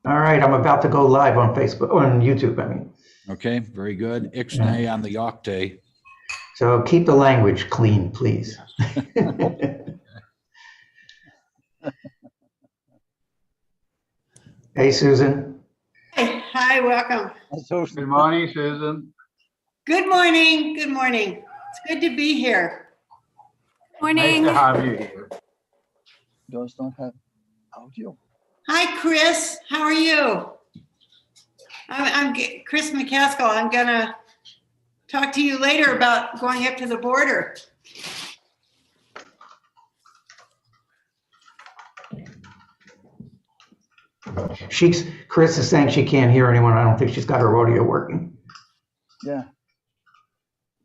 All right, I'm about to go live on Facebook, on YouTube, I mean. Okay, very good. Ixnay on the octave. So keep the language clean, please. Hey, Susan. Hi, welcome. Good morning, Susan. Good morning. Good morning. It's good to be here. Morning. Nice to have you here. Does not have audio. Hi, Chris. How are you? I'm Chris McCaskill. I'm gonna talk to you later about going up to the border. Chris is saying she can't hear anyone. I don't think she's got her audio working. Yeah.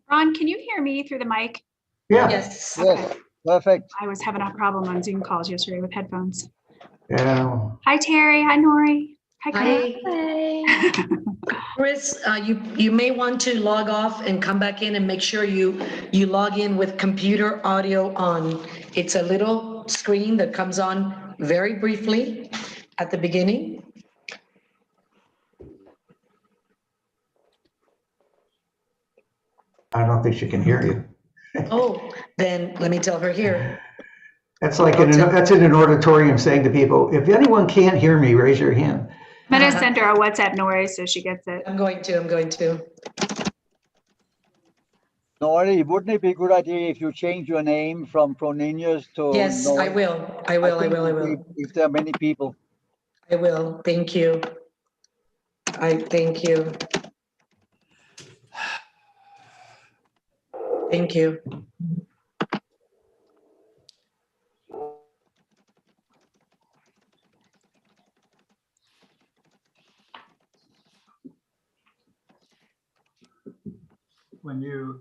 Ron, can you hear me through the mic? Yeah. Yes. Yes. Perfect. I was having a problem on Zoom calls yesterday with headphones. Yeah. Hi, Terry. Hi, Nori. Hi, Chris. Hi. Chris, you may want to log off and come back in and make sure you log in with computer audio on. It's a little screen that comes on very briefly at the beginning. I don't think she can hear you. Oh, then let me tell her here. That's like that's in an auditorium saying to people, if anyone can't hear me, raise your hand. I'm going to send her a WhatsApp noise so she gets it. I'm going to. Nori, wouldn't it be a good idea if you change your name from Proninius to Yes, Nori? I will. If there are many people. I will. Thank you. Thank you. Thank you.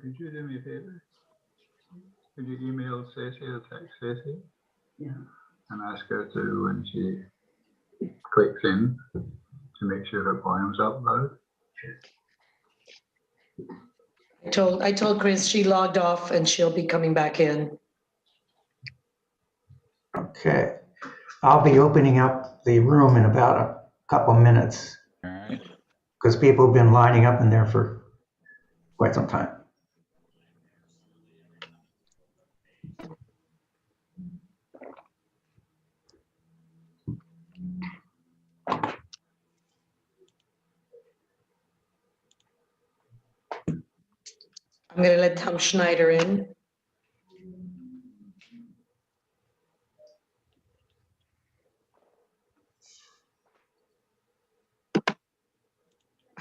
Could you do me a favor? Could you email Stacey or text Stacey? Yeah. And ask her to, when she clicks in, to make sure her volume's up loud. I told Chris she logged off and she'll be coming back in. Okay. I'll be opening up the room in about a couple minutes. All right. Because people have been lining up in there for quite some time. I'm going to let Tom Schneider in.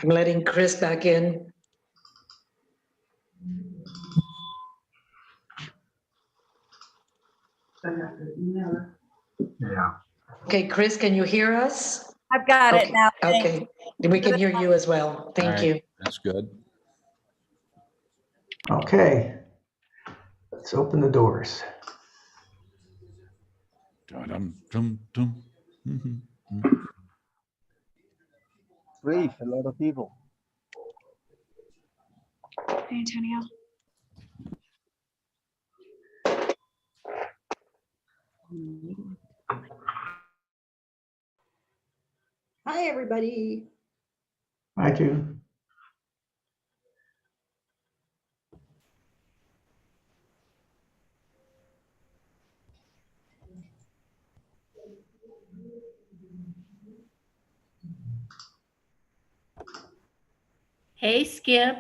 I'm letting Chris back in. Yeah. Okay, Chris, can you hear us? I've got Okay. it now. Okay, we can hear you as well. Thank All you. right, that's good. Okay. Let's open the doors. Dum-dum-dum-dum. Brief, a lot of people. Hey, Antonio. Hi, everybody. Hi, Jude. Hey, Skip.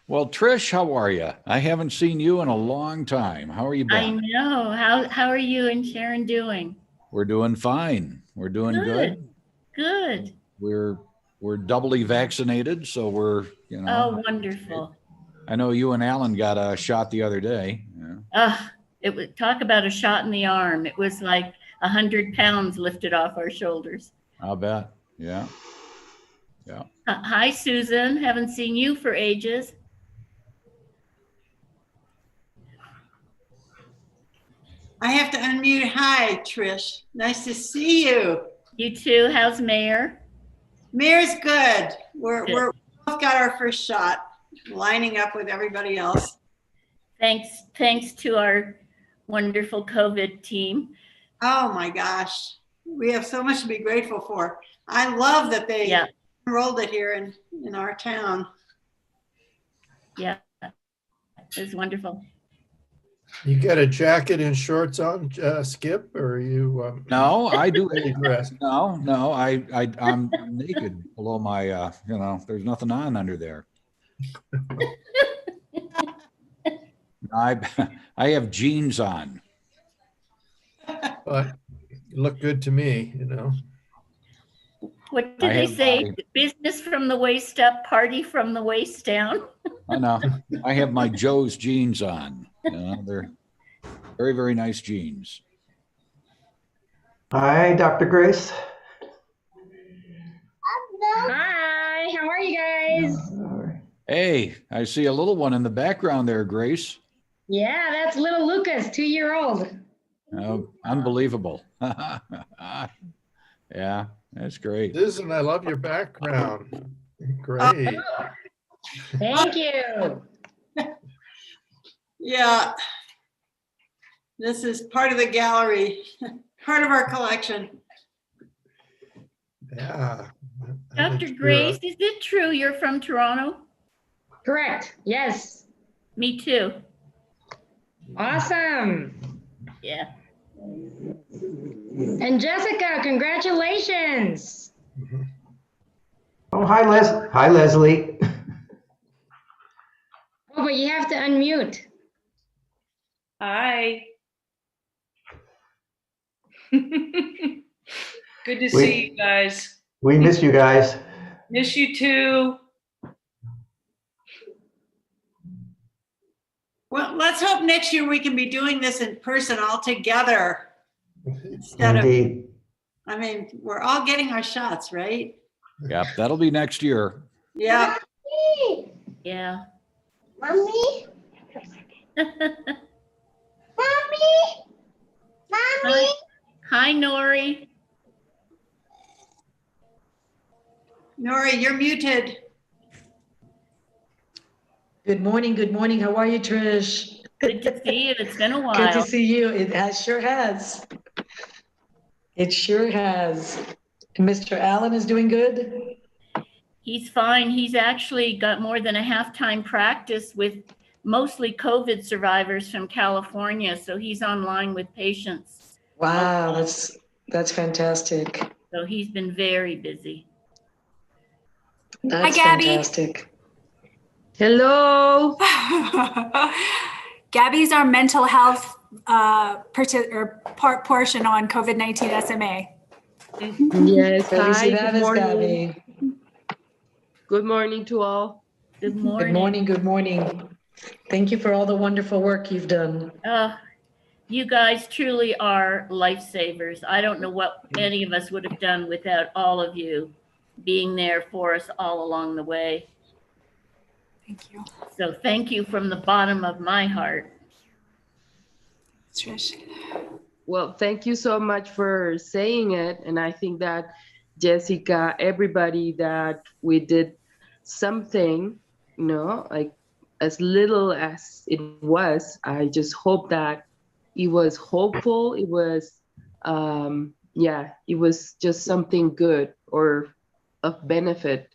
Well, Trish, how are you? I haven't seen you in a long time. How are you I been? know. How are you and Sharon doing? We're doing fine. We're doing good. Good. We're doubly vaccinated, so we're, Oh, wonderful. I know you and Alan got a shot the other day. Yeah. It would talk about a shot in the arm. It was like 100 pounds lifted off our shoulders. I'll bet. Yeah. Hi, Susan. Haven't seen you for ages. I have to unmute. Hi, Trish. Nice to see you. You too. How's Mayor? Mayor's good. We're both got our first shot, lining up with everybody else. Thanks to our wonderful COVID team. Oh my gosh. we have so much to be grateful for. I love that they Yeah. enrolled it here in our town. Yeah, it's wonderful. You got a jacket and shorts on, Skip, or are you? No, I do. Fully dressed? No, I'm naked below my, there's nothing on under there. I have jeans on. But you look good to me, you know. What did I they have say? Business from the waist up, party from the waist down. I know. I have my Joe's jeans on. They're very, very nice jeans. Hi, Dr. Grace. Hi, how are you guys? Hey, I see a little one in the background there, Grace. Yeah, that's little Lucas, 2-year-old. Oh, unbelievable. Yeah, that's great. Susan, I love your background. Great. Thank you. Yeah. This is part of the gallery, part of our collection. Yeah. Dr. Grace, is it true you're from Toronto? Correct. Yes. Me too. Awesome. Yeah. And Jessica, congratulations. Oh, hi, Leslie. Oh, but you have to unmute. Hi. Good to see you guys. We miss you guys. Miss you too. Well, let's hope next year we can be doing this in person all together. Instead Indeed. I mean, we're all getting our shots, right? Yep, that'll be next year. Yeah. Yeah. Mommy? Mommy? Mommy? Hi, Nori. Nori, you're muted. Good morning. Good morning. How are you, Trish? Good to see you. It's been a while. Good to see you. Sure has. It sure has. And Mr. Allen is doing good? He's fine. He's actually got more than a half-time practice with mostly COVID survivors from California. So he's online with patients. Wow, that's fantastic. So he's been very busy. That's Gabby. fantastic. Hello. Gabby's our mental health portion on COVID-19 SMA. Yes. Gabby Hi. Cidavis, Good morning. Gabby. Good morning to all. Good morning. Good morning. Good morning. Thank you for all the wonderful work you've done. You guys truly are lifesavers. I don't know what any of us would have done without all of you being there for us all along the way. Thank you. So thank you from the bottom of my heart. Trish. Well, thank you so much for saying it. And I think that Jessica, everybody, that we did something, like as little as it was, I just hope that it was hopeful. It was, it was just something good or of benefit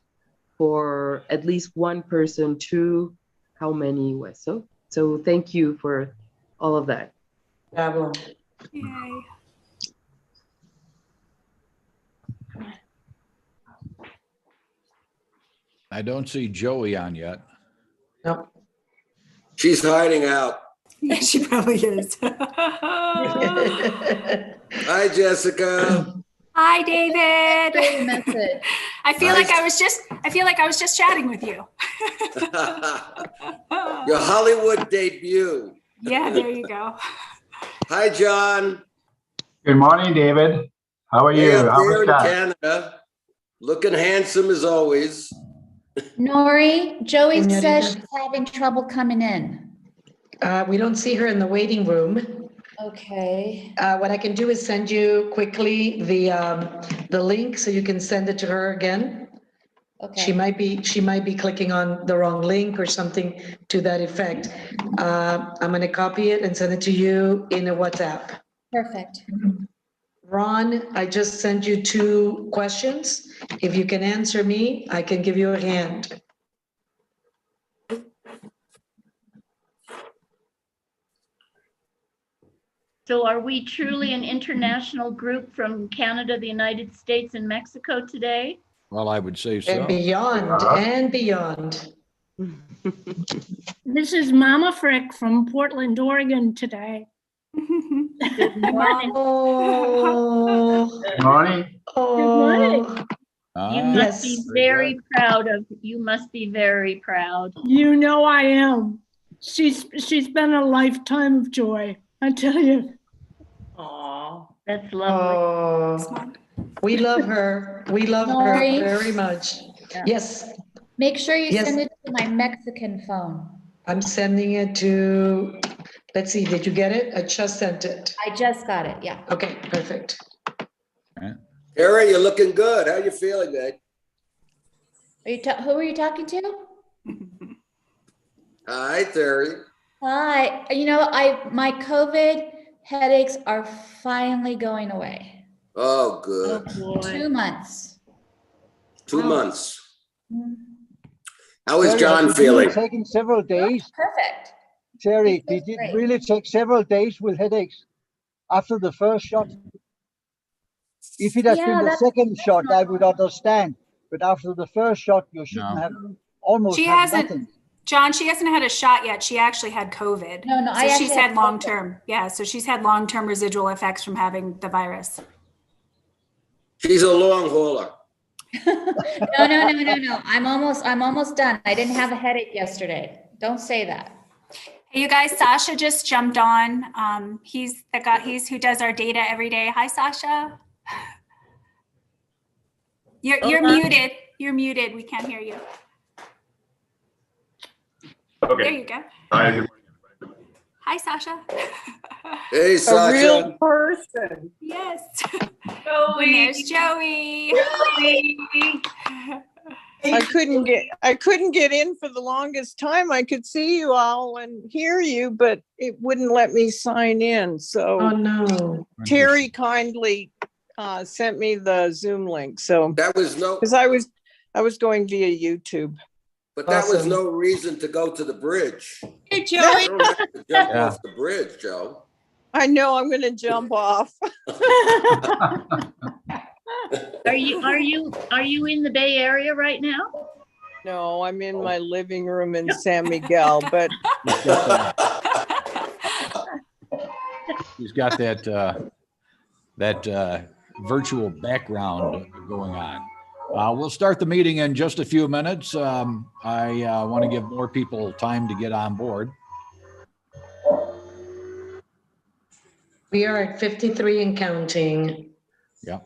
for at least one person to how many it was. So thank you for all of that. Bravo. Yay. I don't see Joey on yet. No. She's hiding out. Yeah, she probably is. Hi, Jessica. Hi, David. Message. I feel Nice. like I was just chatting with you. Your Hollywood debut. Yeah, there you go. Hi, John. Good morning, David. How are you? Hey, up How there was in that? Canada. Looking handsome as always. Nori, Joey Señorita. says she's having trouble coming in. We don't see her in the waiting room. Okay. What I can do is send you quickly the link so you can send it to her again. Okay. She might be clicking on the wrong link or something to that effect. I'm going to copy it and send it to you in a WhatsApp. Perfect. Ron, I just sent you 2 questions. If you can answer me, I can give you a hand. So are we truly an international group from Canada, the United States, and Mexico today? Well, I would say And so. beyond, and beyond. This is Mama Frick from Portland, Oregon today. Good morning. Oh, Morning. oh. You must be very proud of, you must be very proud. You know I am. She's been a lifetime of joy, I tell you. Aw. That's lovely. Oh, we love her. We love her Lori? very much. Yeah. Yes, Make sure you Yes. send it to my Mexican phone. I'm sending it to, let's see, did you get it? I just sent it. I just got it, yeah. Okay, perfect. Harry, you're looking good. How you feeling, man? Who are you talking to? Hi, Terry. Hi, my COVID headaches are finally going away. Oh, good. 2 months. 2 months. Mm. How is Terry, John has it really feeling? taken several days? Perfect. Terry, He feels did it great. really take several days with headaches after the first shot? If it has Yeah, been the that's second shot, I would understand. But after the first shot, you shouldn't have almost She have hasn't, nothing. John, she hasn't had a shot yet. She actually had COVID. No, So I actually she's had had long-term, yeah, so she's had long-term residual effects from having the virus. She's a long hauler. No. I'm almost done. I didn't have a headache yesterday. Don't say that. Hey, you guys, Sasha just jumped on. He's the guy, who does our data every day. Hi, Sasha. You're muted. You're muted. We can't hear you. Okay. There you go. Hi, good morning. Hi, Sasha. Hey, Sasha. A real person. Yes. Joey. And there's Joey. I couldn't get in for the longest time. I could see you all and hear you, but it wouldn't let me sign in. So Oh, no. Terry kindly sent me the Zoom link. So that was because I was going via YouTube. But that was no reason to go to the bridge. Hey, You Joey. don't have to jump off the bridge, Joe. I know I'm going to jump off. Are you in the Bay Area right now? No, I'm in my living room in San Miguel, but He's got that virtual background going on. We'll start the meeting in just a few minutes. I want to give more people time to get on board. We are at 53 and counting. Yeah.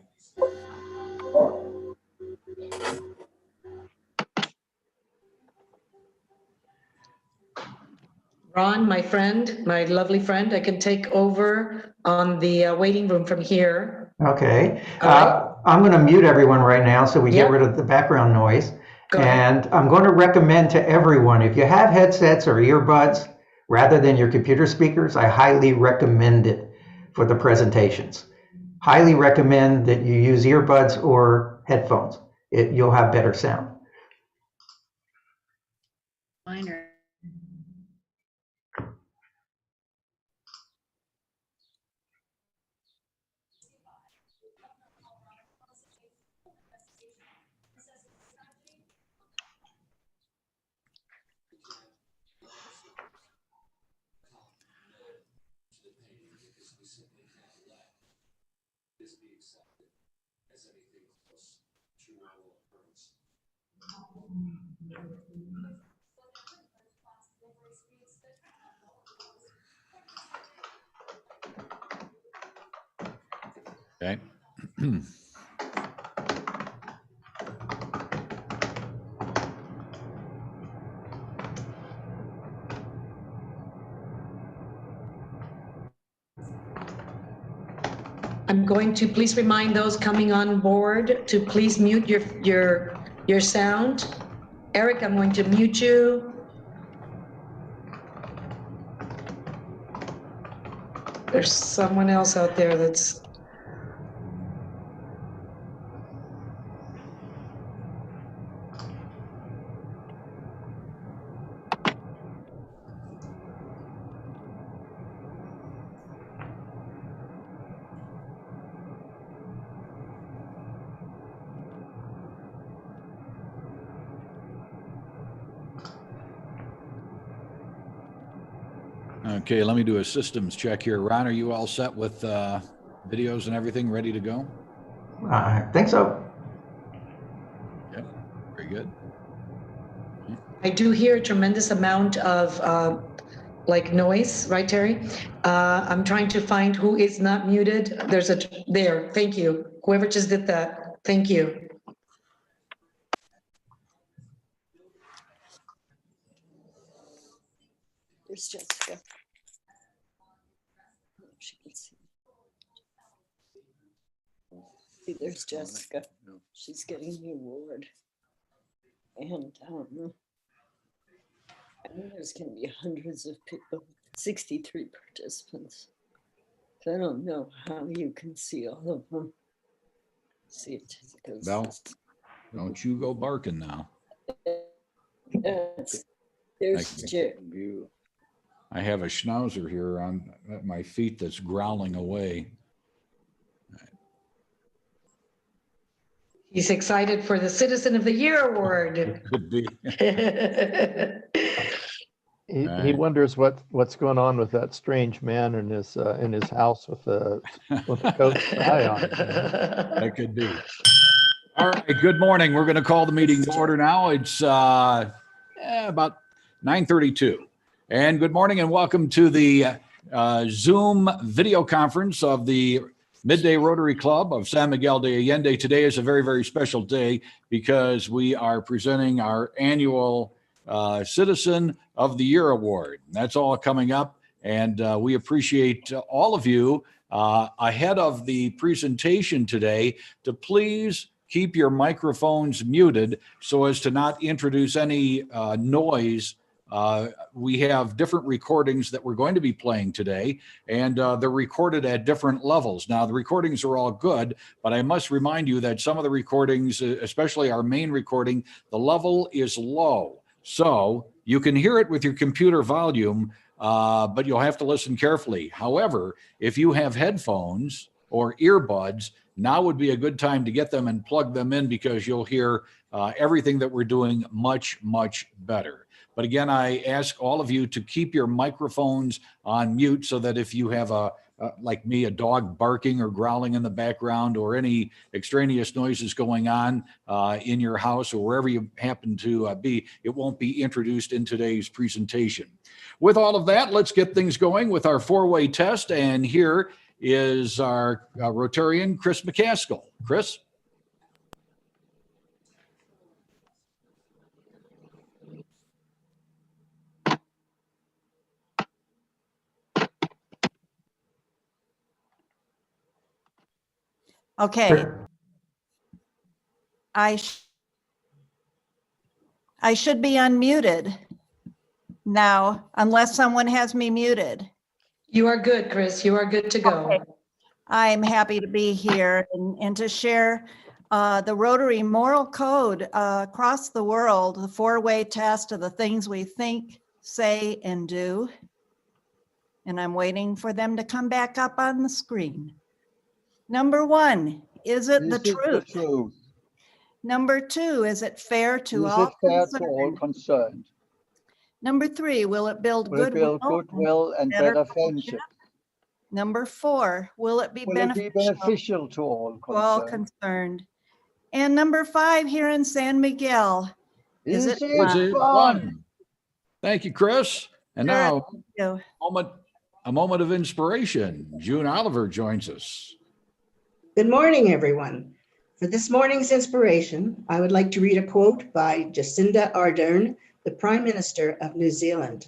Ron, my friend, my lovely friend, I can take over on the waiting room from here. Okay. All right. I'm going to mute everyone right now so we Yep. get rid of the background noise. Go ahead. And I'm going to recommend to everyone, if you have headsets or earbuds, rather than your computer speakers, I highly recommend it for the presentations. Highly recommend that you use earbuds or headphones. You'll have better sound. Minor. Okay. I'm going to please remind those coming on board to please mute your sound. Eric, I'm going to mute you. There's someone else out there that's Okay, let me do a systems check here. Ron, are you all set with videos and everything ready to go? I think so. Yep, very good. I do hear a tremendous amount of like noise, right, Terry? I'm trying to find who is not muted. There, thank you. Whoever just did that, thank you. There's Jessica. She can see. See, there's Jessica. She's getting the award. And I know there's going to be hundreds of people, 63 participants. So I don't know how you can see all of them. See if Jessica's. Belle, don't you go barking now. There's Jim. I have a schnauzer here on at my feet that's growling away. He's excited for the Citizen of the Year award. Could be. He wonders what's going on with that strange man in his house with the coat tie on. That could be. All right. Good morning. We're going to call the meeting to order now. It's about 9:32. And good morning and welcome to the Zoom video conference of the Midday Rotary Club of San Miguel de Allende. Today is a very, very special day because we are presenting our annual Citizen of the Year Award. That's all coming up, and we appreciate all of you ahead of the presentation today to please keep your microphones muted so as to not introduce any noise. We have different recordings that we're going to be playing today, and they're recorded at different levels. Now, the recordings are all good, but I must remind you that some of the recordings, especially our main recording, the level is low. So you can hear it with your computer volume, but you'll have to listen carefully. However, if you have headphones or earbuds, now would be a good time to get them and plug them in because you'll hear everything that we're doing much, much better. But again, I ask all of you to keep your microphones on mute so that if you have like me, a dog barking or growling in the background or any extraneous noises going on in your house or wherever you happen to be, it won't be introduced in today's presentation. With all of that, let's get things going with our four-way test. And here is our Rotarian, Chris McCaskill. Chris? Okay. I should be unmuted now, unless someone has me muted. You are good, Chris. You are good to go. Okay. I'm happy to be here and to share the Rotary Moral Code across the world, the four-way test of the things we think, say, and do. And I'm waiting for them to come back up on the screen. Number one, is it the truth? Number two, is it fair to all concerned? Number three, will it build goodwill and better friendship? Number four, will it be beneficial to all concerned? And number five, here in San Miguel, is it fun? Thank you, Chris. And now, a moment of inspiration. June Oliver joins us. Good morning, everyone. For this morning's inspiration, I would like to read a quote by Jacinda Ardern, the Prime Minister of New Zealand.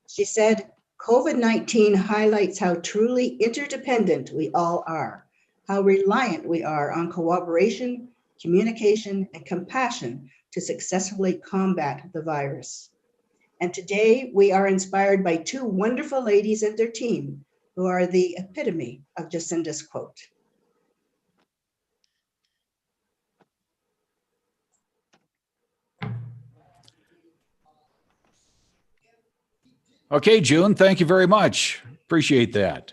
She said, "COVID-19 highlights how truly interdependent we all are, how reliant we are on cooperation, communication, and compassion to successfully combat the virus. And today we are inspired by two wonderful ladies and their team who are the epitome of Jacinda's quote." Okay, June, thank you very much. Appreciate that.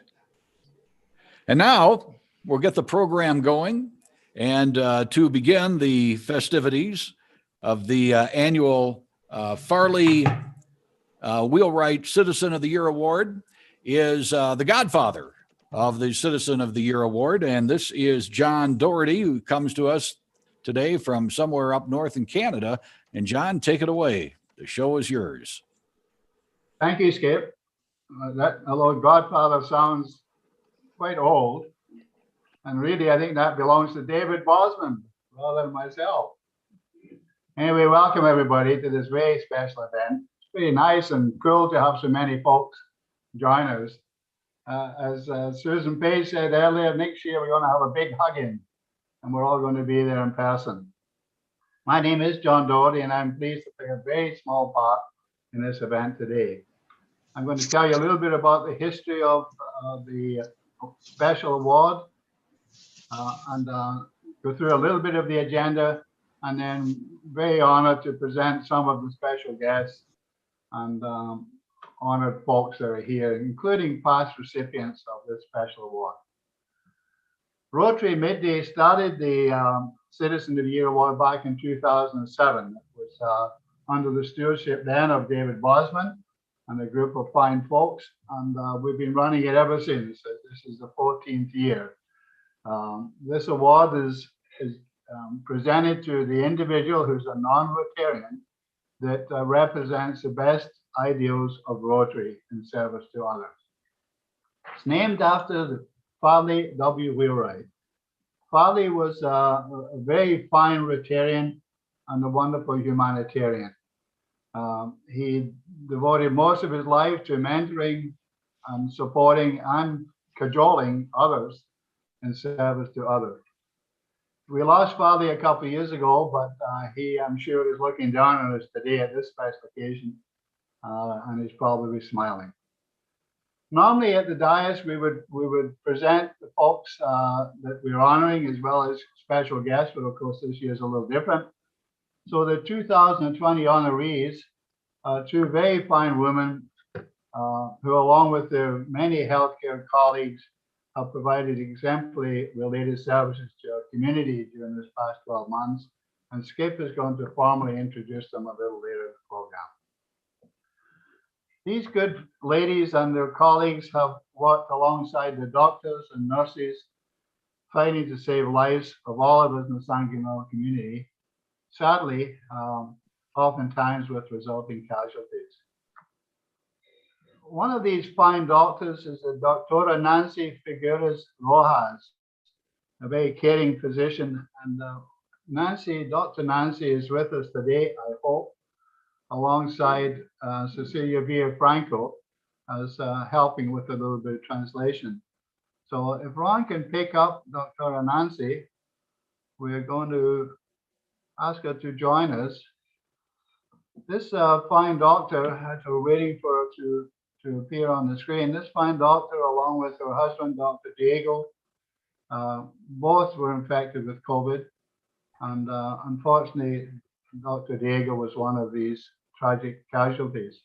And now we'll get the program going. And to begin the festivities of the annual Farley Wheelwright Citizen of the Year Award is the godfather of the Citizen of the Year Award. And this is John Doherty, who comes to us today from somewhere up north in Canada. And John, take it away. The show is yours. Thank you, Skip. Although Godfather sounds quite old, and really I think that belongs to David Bosman rather than myself. Anyway, welcome everybody to this very special event. It's pretty nice and cool to have so many folks join us. As Susan Page said earlier, next year we're going to have a big hug-in, and we're all going to be there in person. My name is John Doherty, and I'm pleased to play a very small part in this event today. I'm going to tell you a little bit about the history of the special award and go through a little bit of the agenda, and then very honored to present some of the special guests and honored folks that are here, including past recipients of this special award. Rotary Midday started the Citizen of the Year Award back in 2007. It was under the stewardship then of David Bosman and a group of fine folks, and we've been running it ever since. This is the 14th year. This award is presented to the individual who's a non-Rotarian that represents the best ideals of Rotary in service to others. It's named after Farley W. Wheelwright. Farley was a very fine Rotarian and a wonderful humanitarian. He devoted most of his life to mentoring and supporting and cajoling others in service to others. We lost Farley a couple of years ago, but he, I'm sure, is looking down on us today at this special occasion, and he's probably smiling. Normally at the dais, we would present the folks that we're honoring as well as special guests, but of course this year is a little different. So the 2020 honorees are two very fine women who, along with their many healthcare colleagues, have provided exemplary related services to our community during this past 12 months. And Skip is going to formally introduce them a little later in the program. These good ladies and their colleagues have worked alongside the doctors and nurses fighting to save lives of all of us in the San Gabriel community, sadly, oftentimes with resulting casualties. One of these fine doctors is the Dr. Nancy Figueres Rojas, a very caring physician. And Dr. Nancy is with us today, I hope, alongside Cecilia Villafranco as helping with a little bit of translation. So if Ron can pick up Dr. Nancy, we're going to ask her to join us. This fine doctor, as we're waiting for her to appear on the screen, this fine doctor, along with her husband, Dr. Diego, both were infected with COVID. And unfortunately, Dr. Diego was one of these tragic casualties.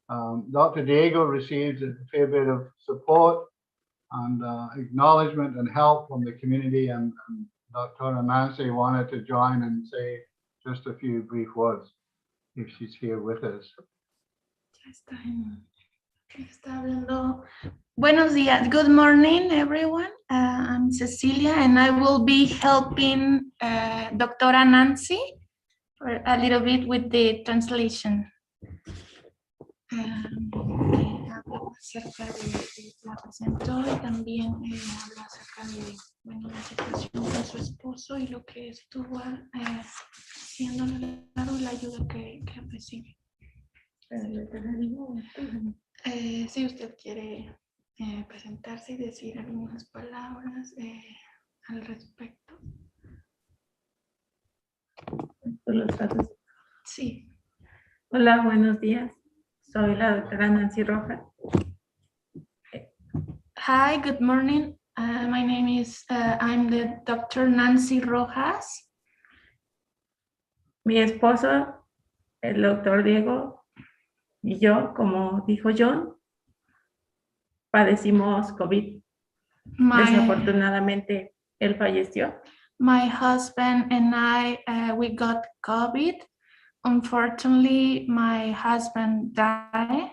Dr. Diego received a fair bit of support and acknowledgement and help from the community, and Dr. Nancy wanted to join and say just a few brief words if she's here with us. Buenos días. Good morning, everyone. I'm Cecilia, and I will be helping Dr. Nancy for a little bit with the translation. Hablo acerca de la presentó y también habla acerca de la situación con su esposo y lo que estuvo haciendo la ayuda que recibe. Si usted quiere presentarse y decir algunas palabras al respecto. Sí. Hola, buenos días. Soy la doctora Nancy Rojas. Hi, good morning. My name is, I'm the Dr. Nancy Rojas. Mi esposo, el doctor Diego, y yo, como dijo John, padecimos COVID. Desafortunadamente, él falleció. My husband and I, we got COVID. unfortunately, my husband died.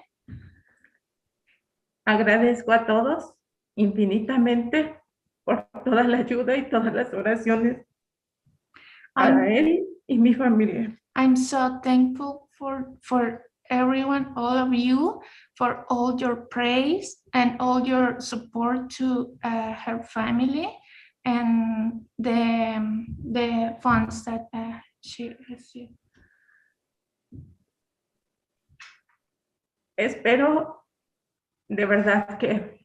Agradezco a todos infinitamente por toda la ayuda y todas las oraciones para él y mi familia. I'm so thankful for everyone, all of you, for all your praise and all your support to her family and the funds that she received. Espero de verdad que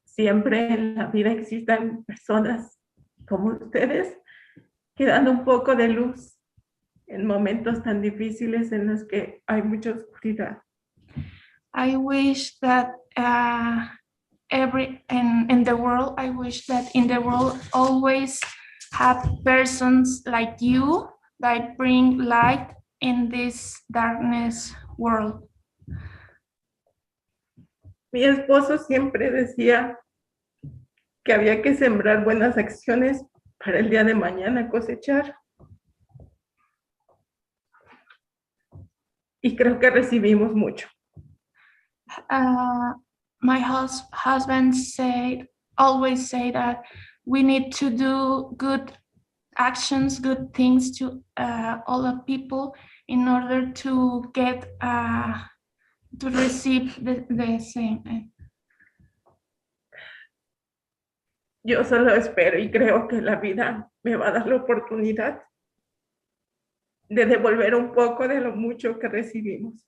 siempre en la vida existan personas como ustedes que dan un poco de luz en momentos tan difíciles en los que hay mucha oscuridad. I wish that in the world, I wish that in the world always have persons like you that bring light in this darkness world. Mi esposo siempre decía que había que sembrar buenas acciones para el día de mañana cosechar. Y creo que recibimos mucho. My husband always say that we need to do good actions, good things to all the people in order to get to receive the same. Yo solo espero y creo que la vida me va a dar la oportunidad de devolver un poco de lo mucho que recibimos.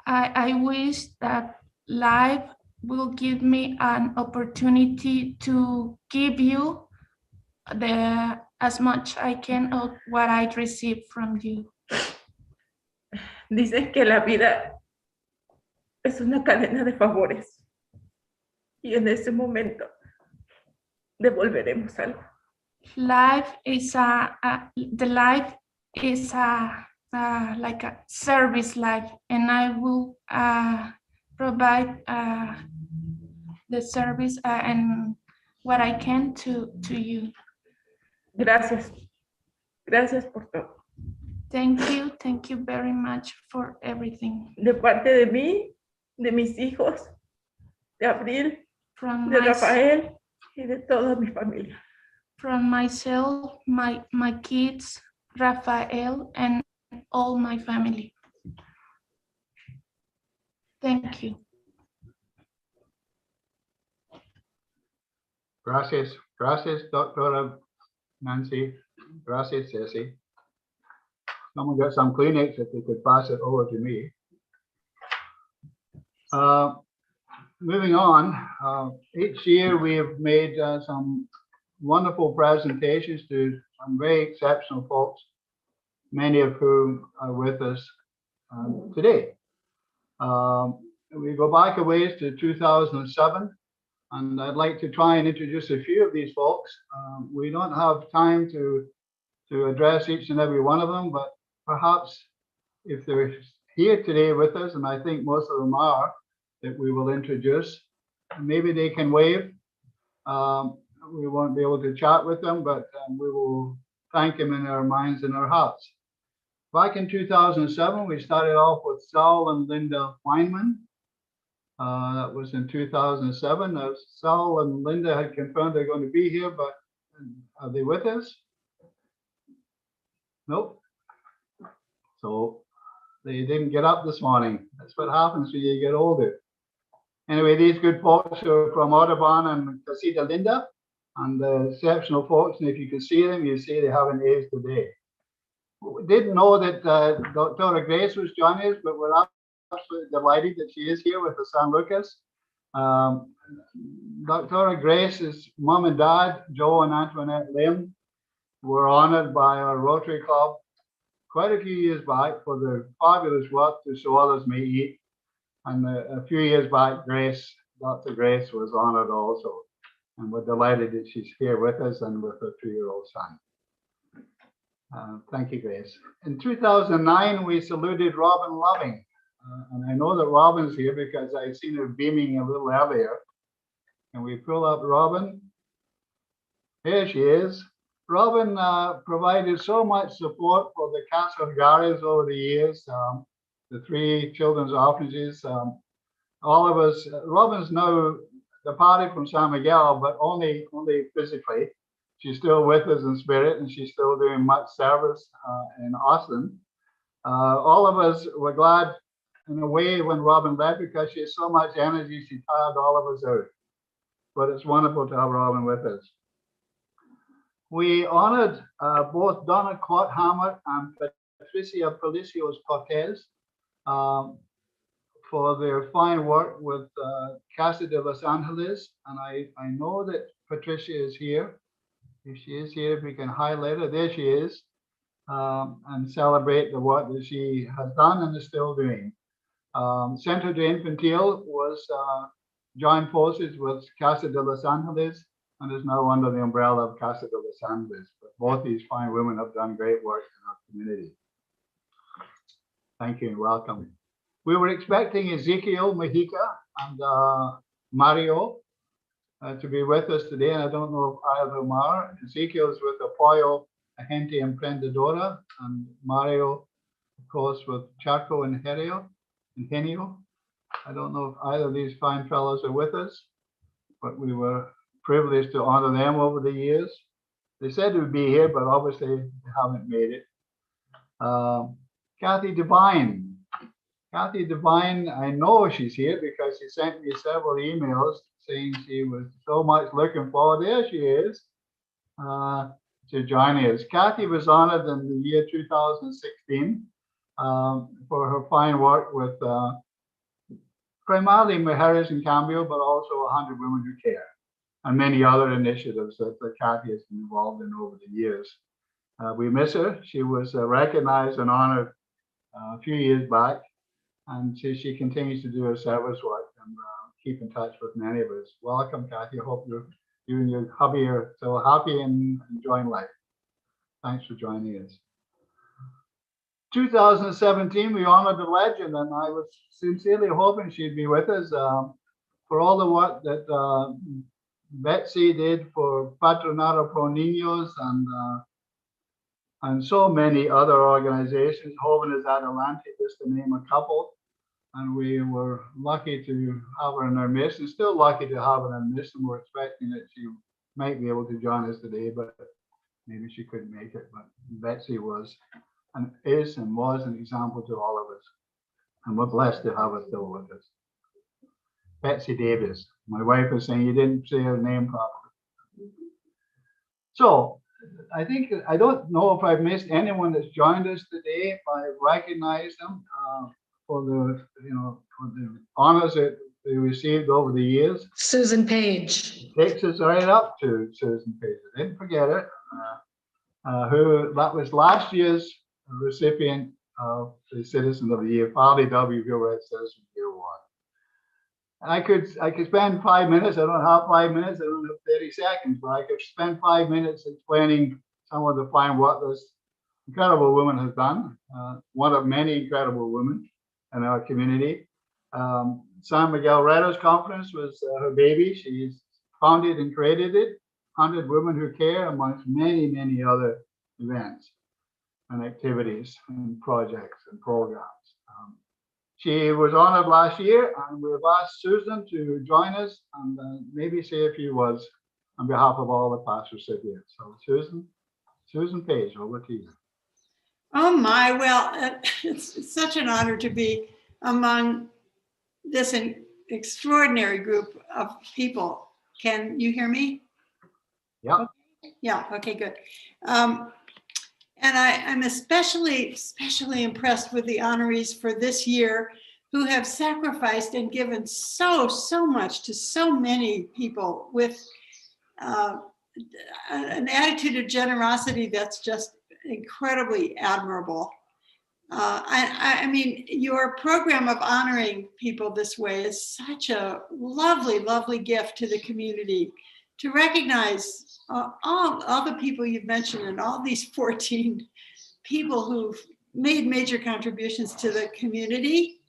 I wish that life will give me an opportunity to give you as much I can of what I receive from you. Dicen que la vida es una cadena de favores y en ese momento devolveremos algo. Life is the life is like a service life, and I will provide the service and what I can to you. Gracias. Gracias por todo. Thank you very much for everything. De parte de mí, de mis hijos, de Abril, de Rafael y de toda mi familia. From myself, my kids, Rafael, and all my family. Thank you. Gracias. Gracias, Doctora Nancy. Gracias, Ceci. Someone got some Kleenex if they could pass it over to me. Moving on, each year we have made some wonderful presentations to some very exceptional folks, many of whom are with us today. We go back a ways to 2007, and I'd like to try and introduce a few of these folks. We don't have time to address each and every one of them, but perhaps if they're here today with us, and I think most of them are, that we will introduce. Maybe they can wave. We won't be able to chat with them, but we will thank them in our minds and our hearts. Back in 2007, we started off with Saul and Linda Weinman. That was in 2007. Saul and Linda had confirmed they're going to be here, but are they with us? Nope. So they didn't get up this morning. That's what happens when you get older. Anyway, these good folks are from Audubon and Casita Linda, and exceptional folks. And if you can see them, you see they haven't aged a day. We didn't know that Dr. Grace was joining us, but we're absolutely delighted that she is here with her son Lucas. Dr. Grace's mom and dad, Joe and Antoinette Lim, were honored by our Rotary Club quite a few years back for their fabulous work to So Others May Eat. And a few years back, Dr. Grace was honored also. And we're delighted that she's here with us and with her 2-year-old son. Thank you, Grace. In 2009, we saluted Robin Loving. And I know that Robin's here because I've seen her beaming a little earlier. And we pull up Robin. Here she is. Robin provided so much support for the Casa Hogares over the years, the 3 children's orphanages. All of us, Robin's now departed from San Miguel, but only physically. She's still with us in spirit, and she's still doing much service in Austin. All of us were glad in a way when Robin left, because she has so much energy, she tired all of us out. But it's wonderful to have Robin with us. We honored both Donna Clothammer and Patricia Palacios Cortez for their fine work with Casa de Los Angeles. And I know that Patricia is here. If she is here, if we can highlight her, there she is, and celebrate the work that she has done and is still doing. Centro de Infantil was joined forces with Casa de Los Angeles and is now under the umbrella of Casa de Los Angeles. But both these fine women have done great work in our community. Thank you and welcome. We were expecting Ezekiel Mejica and Mario to be with us today, and I don't know if either of them are. Ezekiel is with Apoyo Gente Emprendedora, and Mario, of course, with Chaco and Ingenio. I don't know if either of these fine fellows are with us, but we were privileged to honor them over the years. They said they would be here, but obviously they haven't made it. Kathy Devine. Kathy Devine, I know she's here because she sent me several emails saying she was so much looking forward. There she is, to joining us. Kathy was honored in the year 2016 for her fine work with primarily Mujeres en Cambio, but also 100 Women Who Care, and many other initiatives that Kathy has been involved in over the years. We miss her. She was recognized and honored a few years back, and she continues to do her service work and keep in touch with many of us. Welcome, Kathy. I hope you and your hubby are still happy and enjoying life. Thanks for joining us. 2017, we honored the legend, and I was sincerely hoping she'd be with us for all the work that Betsy did for Patronato Pro Niños and so many other organizations. Jóvenes Adelante, just to name a couple. And we were lucky to have her in our midst, and still lucky to have her in our midst. And we're expecting that she might be able to join us today, but maybe she couldn't make it. But Betsy was and is and was an example to all of us. And we're blessed to have her still with us. Betsy Davis. My wife was saying you didn't say her name properly. So I think, I don't know if I've missed anyone that's joined us today, if I recognize them for the, for the honors that they received over the years. Susan Page. Takes us right up to Susan Page. I didn't forget it. Who that was last year's recipient of the Citizen of the Year, Farley W. Gilbert Citizen of the Year Award. I could spend 5 minutes. I don't have 5 minutes. I don't have 30 seconds, but I could spend 5 minutes explaining some of the fine work this incredible woman has done. One of many incredible women in our community. San Miguel Writers Conference was her baby. She's founded and created it. 100 Women Who Care, amongst many, many other events and activities and projects and programs. She was honored last year, and we've asked Susan to join us and maybe say a few words on behalf of all the past recipients. So Susan Page, over to you. Oh my, well, it's such an honor to be among this extraordinary group of people. Can you hear me? Yeah. Okay. Yeah, okay, good. And I'm especially impressed with the honorees for this year who have sacrificed and given so much to so many people with an attitude of generosity that's just incredibly admirable. I mean, your program of honoring people this way is such a lovely, lovely gift to the community, to recognize all the people you've mentioned and all these 14 people who've made major contributions to the community.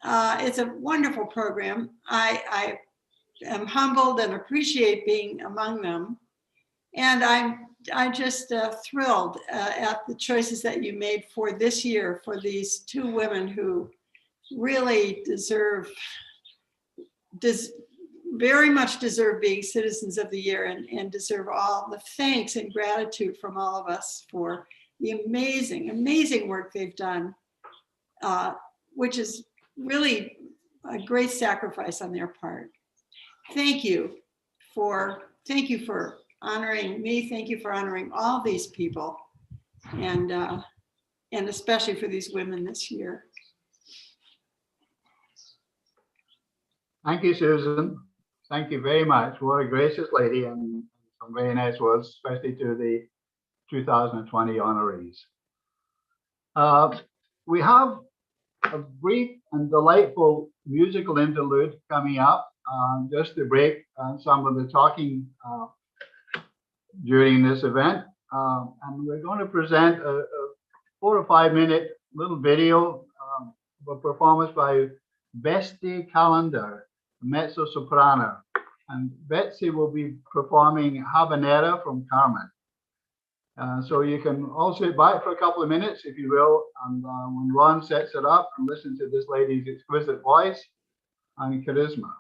It's a wonderful program. I am humbled and appreciate being among them. And I'm just thrilled at the choices that you made for this year for these two women who really very much deserve being Citizens of the Year and deserve all the thanks and gratitude from all of us for the amazing, amazing work they've done, which is really a great sacrifice on their part. Thank you for honoring me. Thank you for honoring all these people, and especially for these women this year. Thank you, Susan. Thank you very much. What a gracious lady, and some very nice words, especially to the 2020 honorees. We have a brief and delightful musical interlude coming up, just to break some of the talking during this event. And we're going to present a 4 or 5 minute little video, a performance by Betsy Calendar, mezzo soprano. And Betsy will be performing Habanera from Carmen. So you can all sit back for a couple of minutes, if you will, and when Ron sets it up, and listen to this lady's exquisite voice and charisma.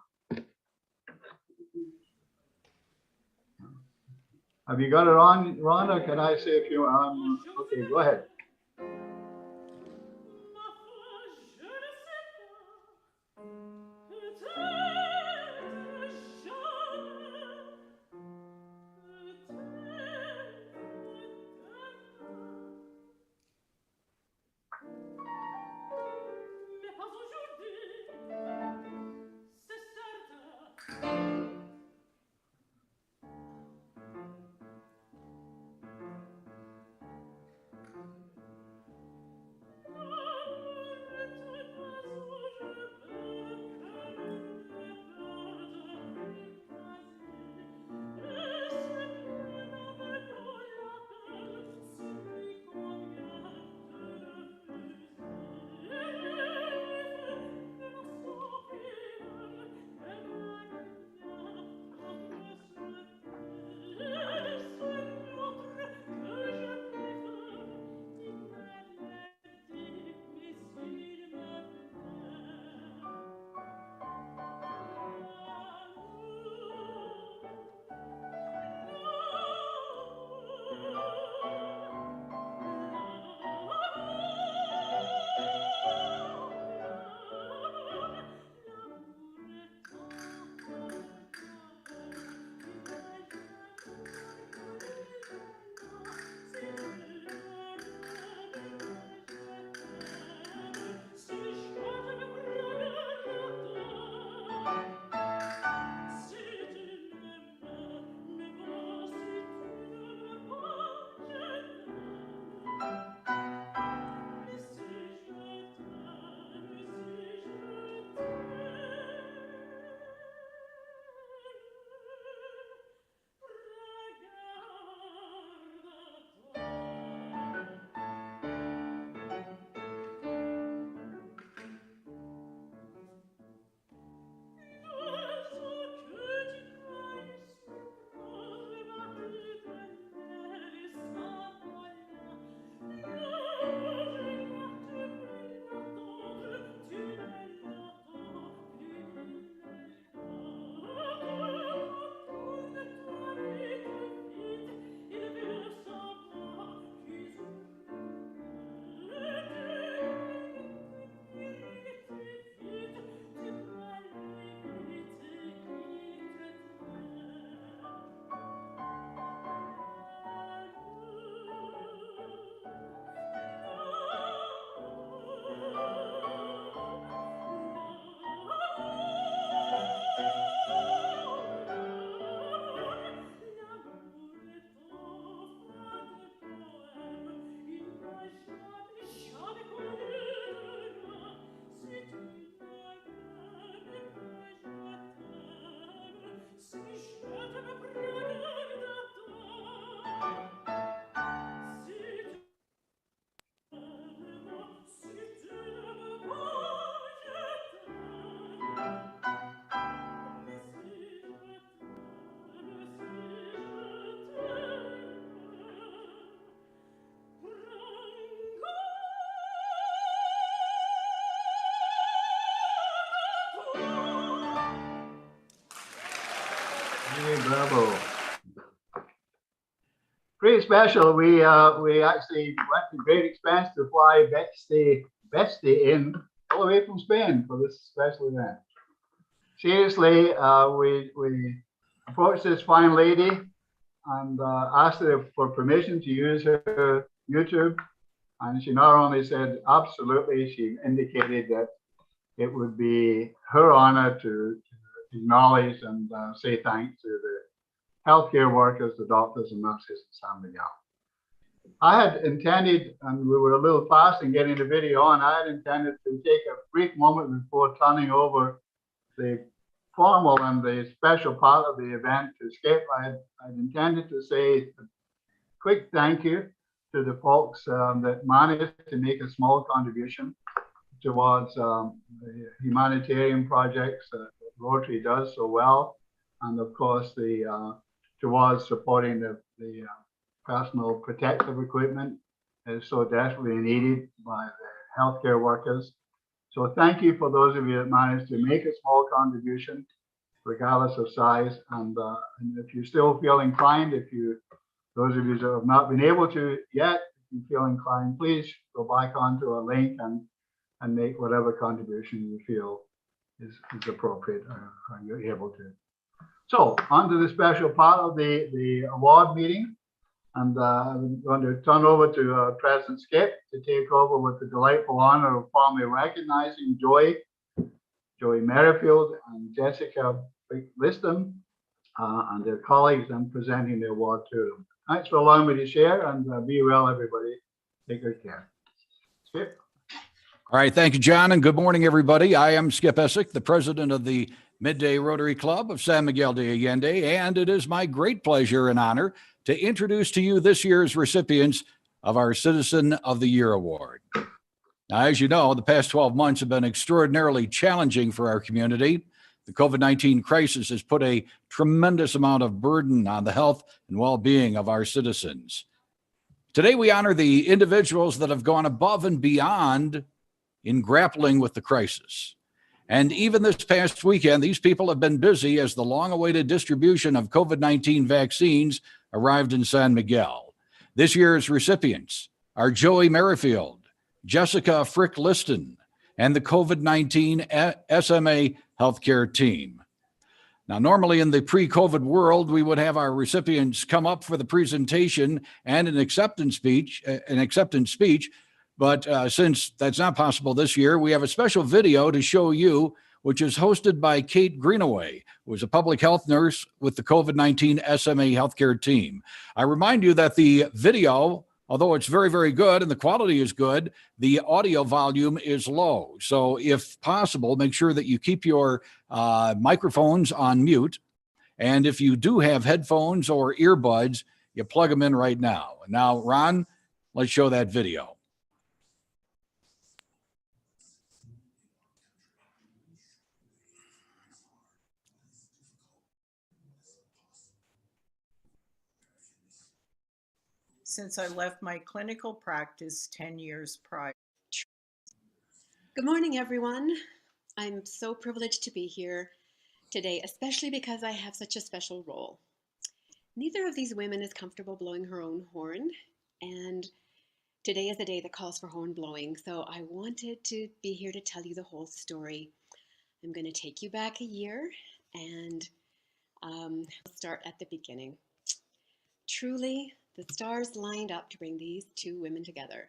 Have you got it on, Ron, or can I say a few? Okay, go ahead. pretty special. We actually went to great expense to fly Betsy in all the way from Spain for this special event. Seriously, we approached this fine lady and asked her for permission to use her YouTube. And she not only said absolutely, she indicated that it would be her honor to acknowledge and say thanks to the healthcare workers, the doctors and nurses in San Miguel. I had intended, and we were a little fast in getting the video on, I had intended to take a brief moment before turning over the formal and the special part of the event to Skip. I'd intended to say a quick thank you to the folks that managed to make a small contribution towards the humanitarian projects that Rotary does so well, and of course towards supporting the personal protective equipment is so desperately needed by the healthcare workers. So thank you for those of you that managed to make a small contribution, regardless of size. And if you still feel inclined, those of you that have not been able to yet, if you feel inclined, please go back onto our link and make whatever contribution you feel is appropriate or you're able to. So on to the special part of the award meeting. And I'm going to turn over to President Skip to take over with the delightful honor of formally recognizing Joey Merrifield and Jessica Liston and their colleagues and presenting the award to them. Thanks for allowing me to share, and be well, everybody. Take good care. Skip. All right. Thank you, John, and good morning, everybody. I am Skip Essick, the president of the Midday Rotary Club of San Miguel de Allende, and it is my great pleasure and honor to introduce to you this year's recipients of our Citizen of the Year Award. Now, as you know, the past 12 months have been extraordinarily challenging for our community. The COVID-19 crisis has put a tremendous amount of burden on the health and well-being of our citizens. Today, we honor the individuals that have gone above and beyond in grappling with the crisis. And even this past weekend, these people have been busy as the long-awaited distribution of COVID-19 vaccines arrived in San Miguel. This year's recipients are Joey Merrifield, Jessica Liston, and the COVID-19 SMA healthcare team. Now, normally in the pre-COVID world, we would have our recipients come up for the presentation and an acceptance speech, but since that's not possible this year, we have a special video to show you, which is hosted by Kate Greenaway, who is a public health nurse with the COVID-19 SMA healthcare team. I remind you that the video, although it's very, very good and the quality is good, the audio volume is low. So if possible, make sure that you keep your microphones on mute. And if you do have headphones or earbuds, you plug them in right now. Now, Ron, let's show that video. Since I left my clinical practice 10 years prior. Good morning, everyone. I'm so privileged to be here today, especially because I have such a special role. Neither of these women is comfortable blowing her own horn, and today is a day that calls for horn blowing, so I wanted to be here to tell you the whole story. I'm going to take you back a year, and I'll start at the beginning. Truly, the stars lined up to bring these two women together.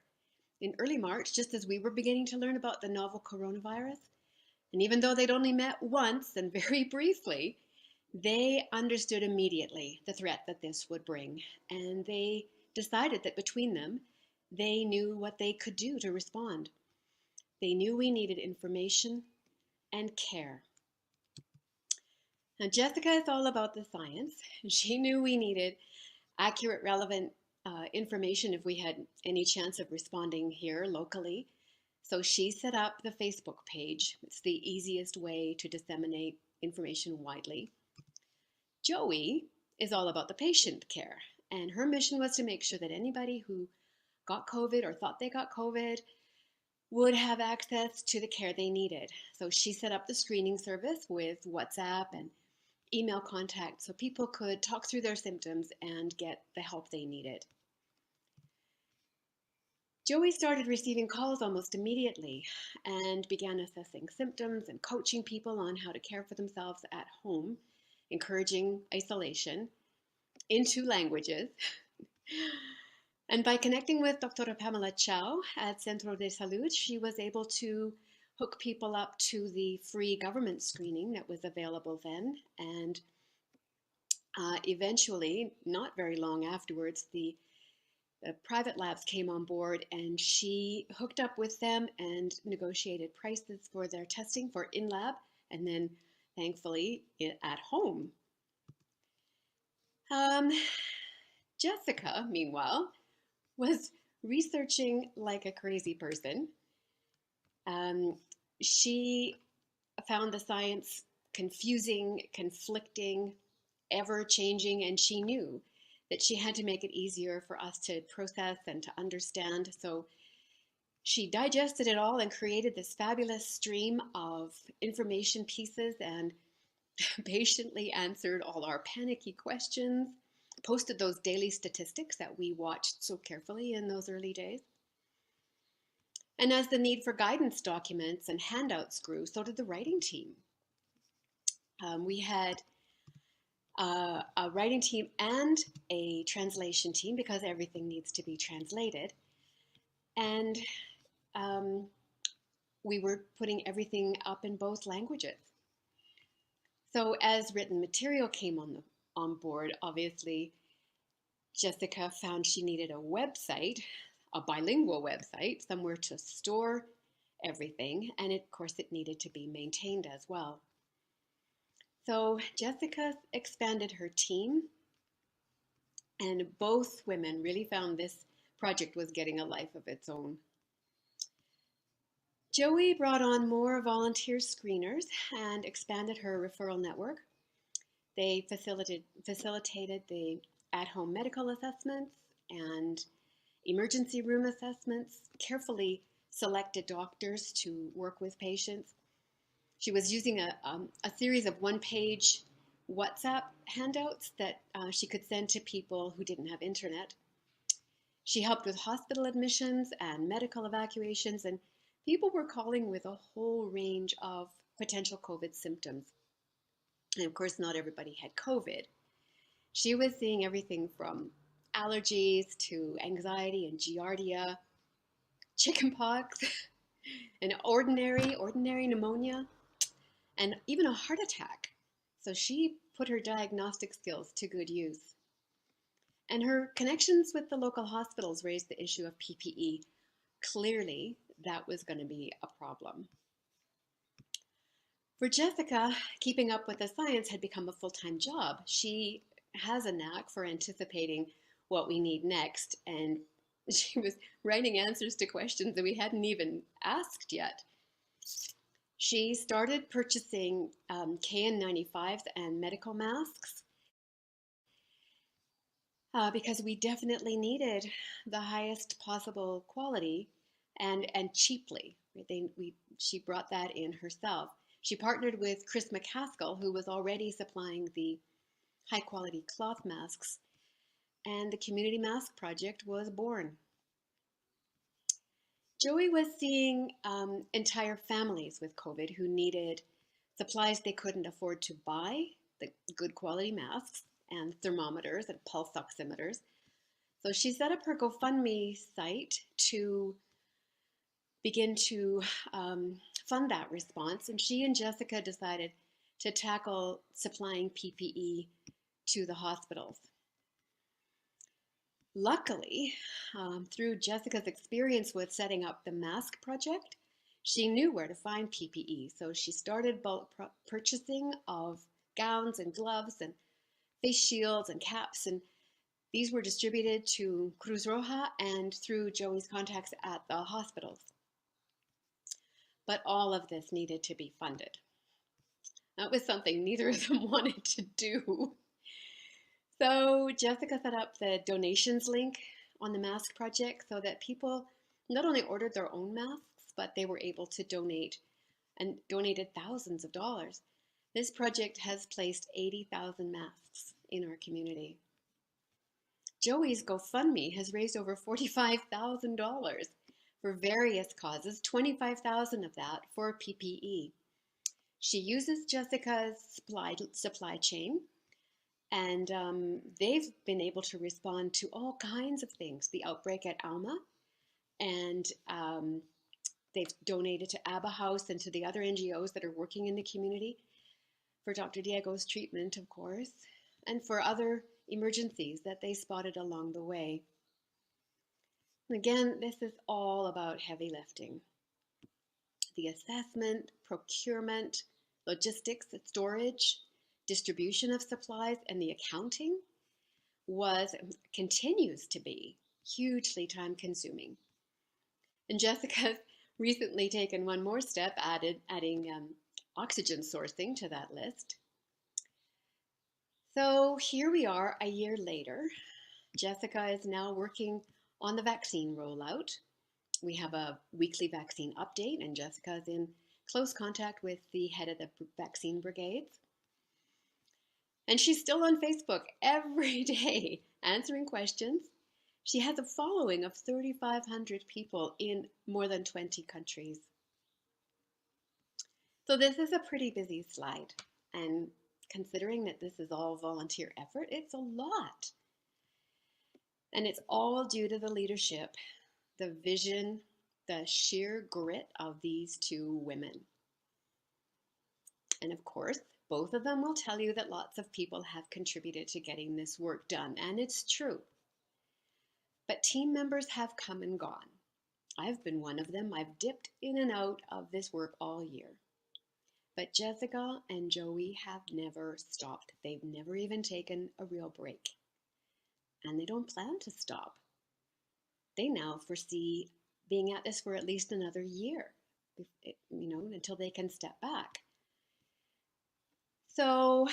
In early March, just as we were beginning to learn about the novel coronavirus, and even though they'd only met once and very briefly, they understood immediately the threat that this would bring, and they decided that between them, they knew what they could do to respond. They knew we needed information and care. Now, Jessica is all about the science, and she knew we needed accurate, relevant information if we had any chance of responding here locally. So she set up the Facebook page. It's the easiest way to disseminate information widely. Joey is all about the patient care, and her mission was to make sure that anybody who got COVID or thought they got COVID would have access to the care they needed. So she set up the screening service with WhatsApp and email contact so people could talk through their symptoms and get the help they needed. Joey started receiving calls almost immediately and began assessing symptoms and coaching people on how to care for themselves at home, encouraging isolation in 2 languages. And by connecting with Dr. Pamela Chow at Centro de Salud, she was able to hook people up to the free government screening that was available then. And eventually, not very long afterwards, the private labs came on board, and she hooked up with them and negotiated prices for their testing for in-lab and then thankfully at home. Jessica, meanwhile, was researching like a crazy person. She found the science confusing, conflicting, ever-changing, and she knew that she had to make it easier for us to process and to understand. So she digested it all and created this fabulous stream of information pieces and patiently answered all our panicky questions, posted those daily statistics that we watched so carefully in those early days. And as the need for guidance documents and handouts grew, so did the writing team. We had a writing team and a translation team because everything needs to be translated. And we were putting everything up in both languages. So as written material came on board, obviously, Jessica found she needed a website, a bilingual website, somewhere to store everything. And of course, it needed to be maintained as well. So Jessica expanded her team, and both women really found this project was getting a life of its own. Joey brought on more volunteer screeners and expanded her referral network. They facilitated the at-home medical assessments and emergency room assessments, carefully selected doctors to work with patients. She was using a series of one-page WhatsApp handouts that she could send to people who didn't have internet. She helped with hospital admissions and medical evacuations, and people were calling with a whole range of potential COVID symptoms. And of course, not everybody had COVID. She was seeing everything from allergies to anxiety and giardia, chickenpox, and ordinary pneumonia, and even a heart attack. So she put her diagnostic skills to good use. And her connections with the local hospitals raised the issue of PPE. Clearly, that was going to be a problem. For Jessica, keeping up with the science had become a full-time job. She has a knack for anticipating what we need next, and she was writing answers to questions that we hadn't even asked yet. She started purchasing KN95s and medical masks because we definitely needed the highest possible quality and cheaply. She brought that in herself. She partnered with Chris McCaskill, who was already supplying the high quality cloth masks, and the Community Mask Project was born. Joey was seeing entire families with COVID who needed supplies they couldn't afford to buy, the good quality masks and thermometers and pulse oximeters. So she set up her GoFundMe site to begin to fund that response. And she and Jessica decided to tackle supplying PPE to the hospitals. Luckily, through Jessica's experience with setting up the mask project, she knew where to find PPE. So she started bulk purchasing of gowns and gloves and face shields and caps. And these were distributed to Cruz Roja and through Joey's contacts at the hospitals. But all of this needed to be funded. That was something neither of them wanted to do. So Jessica set up the donations link on the mask project so that people not only ordered their own masks, but they were able to donate, and donated thousands of dollars. This project has placed 80,000 masks in our community. Joey's GoFundMe has raised over $45,000 for various causes, 25,000 of that for PPE. She uses Jessica's supply chain, and they've been able to respond to all kinds of things. The outbreak at Alma, and they've donated to ABBA House and to the other NGOs that are working in the community for Dr. Diego's treatment, of course, and for other emergencies that they spotted along the way. And again, this is all about heavy lifting. The assessment, procurement, logistics, storage, distribution of supplies, and the accounting continues to be hugely time consuming. And Jessica's recently taken one more step, adding oxygen sourcing to that list. So here we are a year later. Jessica is now working on the vaccine rollout. We have a weekly vaccine update, and Jessica is in close contact with the head of the vaccine brigades. And she's still on Facebook every day answering questions. She has a following of 3,500 people in more than 20 countries. So this is a pretty busy slide. And considering that this is all volunteer effort, it's a lot. And it's all due to the leadership, the vision, the sheer grit of these two women. And of course, both of them will tell you that lots of people have contributed to getting this work done, and it's true. But team members have come and gone. I've been one of them. I've dipped in and out of this work all year. But Jessica and Joey have never stopped. They've never even taken a real break. And they don't plan to stop. They now foresee being at this for at least another year, until they can step back. So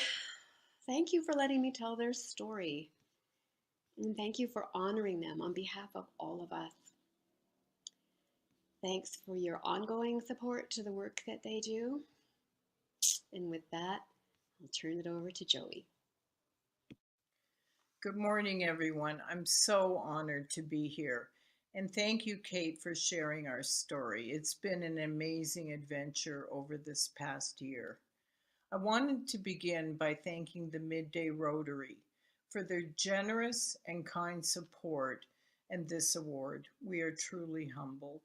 thank you for letting me tell their story. And thank you for honoring them on behalf of all of us. Thanks for your ongoing support to the work that they do. And with that, I'll turn it over to Joey. Good morning, everyone. I'm so honored to be here. And thank you, Kate, for sharing our story. It's been an amazing adventure over this past year. I wanted to begin by thanking the Midday Rotary for their generous and kind support and this award. We are truly humbled.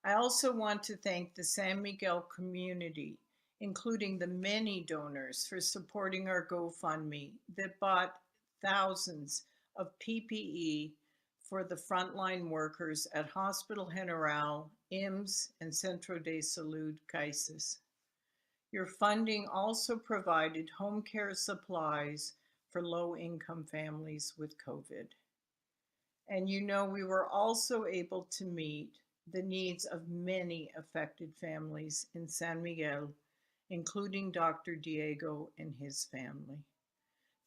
I also want to thank the San Miguel community, including the many donors, for supporting our GoFundMe that bought thousands of PPE for the frontline workers at Hospital General, IMSS, and Centro de Salud Caices. Your funding also provided home care supplies for low-income families with COVID. And we were also able to meet the needs of many affected families in San Miguel, including Dr. Diego and his family.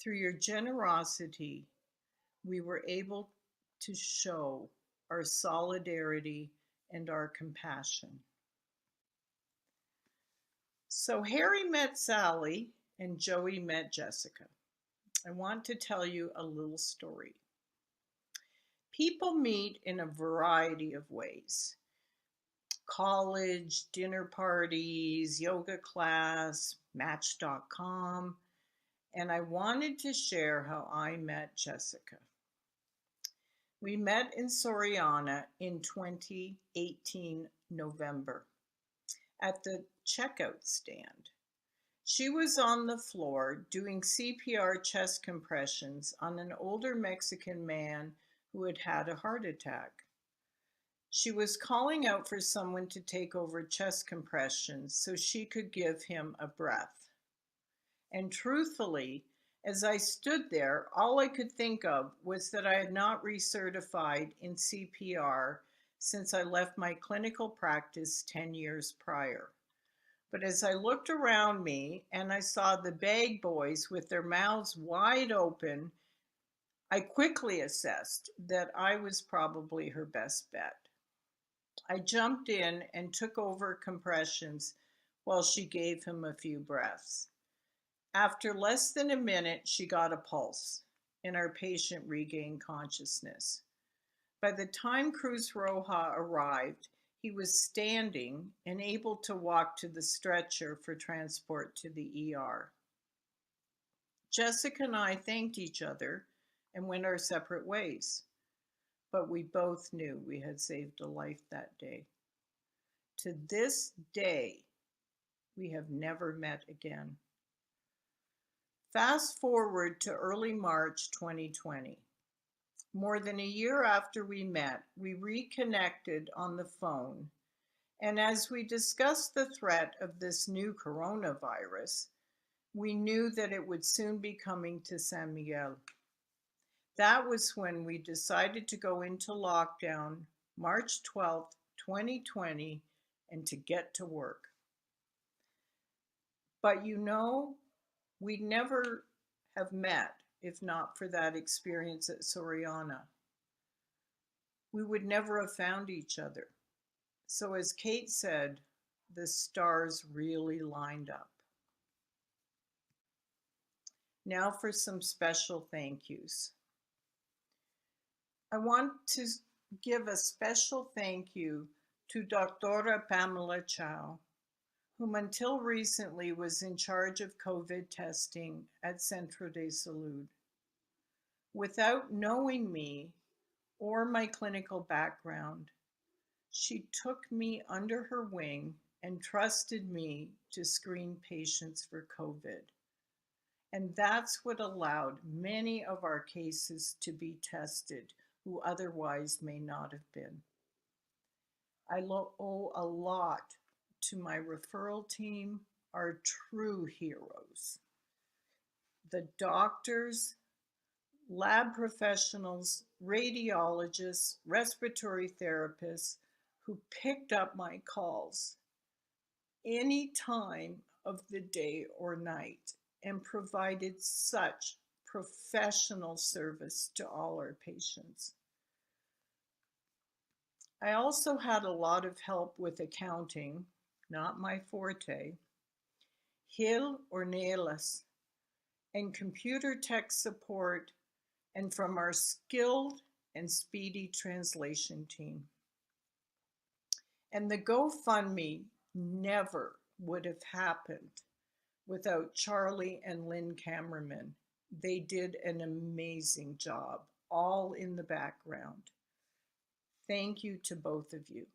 Through your generosity, we were able to show our solidarity and our compassion. So Harry met Sally and Joey met Jessica. I want to tell you a little story. People meet in a variety of ways. College, dinner parties, yoga class, Match.com, and I wanted to share how I met Jessica. We met in Soriana in 2018 November at the checkout stand. She was on the floor doing CPR chest compressions on an older Mexican man who had had a heart attack. She was calling out for someone to take over chest compressions so she could give him a breath. And truthfully, as I stood there, all I could think of was that I had not recertified in CPR since I left my clinical practice 10 years prior. But as I looked around me and I saw the bag boys with their mouths wide open, I quickly assessed that I was probably her best bet. I jumped in and took over compressions while she gave him a few breaths. After less than a minute, she got a pulse, and our patient regained consciousness. By the time Cruz Roja arrived, he was standing and able to walk to the stretcher for transport to the ER. Jessica and I thanked each other and went our separate ways, but we both knew we had saved a life that day. To this day, we have never met again. Fast forward to early March 2020. More than a year after we met, we reconnected on the phone, and as we discussed the threat of this new coronavirus, we knew that it would soon be coming to San Miguel. That was when we decided to go into lockdown, March 12th, 2020, and to get to work. But you know, we'd never have met if not for that experience at Soriana. We would never have found each other. So as Kate said, the stars really lined up. Now for some special thank yous. I want to give a special thank you to Dr. Pamela Chow, whom until recently was in charge of COVID testing at Centro de Salud. Without knowing me or my clinical background, she took me under her wing and trusted me to screen patients for COVID. And that's what allowed many of our cases to be tested who otherwise may not have been. I owe a lot to my referral team, our true heroes. The doctors, lab professionals, radiologists, respiratory therapists who picked up my calls any time of the day or night and provided such professional service to all our patients. I also had a lot of help with accounting, not my forte, Gil Ornelas, and computer tech support, and from our skilled and speedy translation team. And the GoFundMe never would have happened without Charlie and Lynn Cameraman. They did an amazing job, all in the background. Thank you to both of you.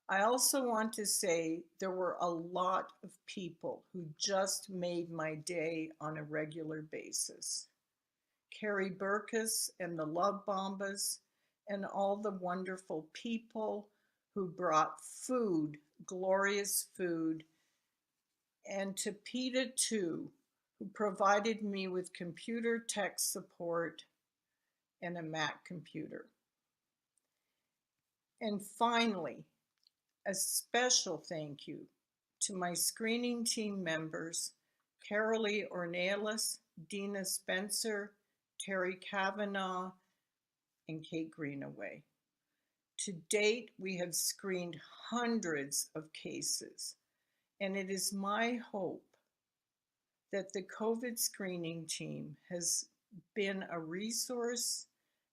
I also want to say there were a lot of people who just made my day on a regular basis. Carrie Burkus and the Love Bombas and all the wonderful people who brought food, glorious food, and to PETA too, who provided me with computer tech support and a Mac computer. And finally, a special thank you to my screening team members, Carolee Ornelas, Dina Spencer, Terry Kavanaugh, and Kate Greenaway. To date, we have screened hundreds of cases, and it is my hope that the COVID screening team has been a resource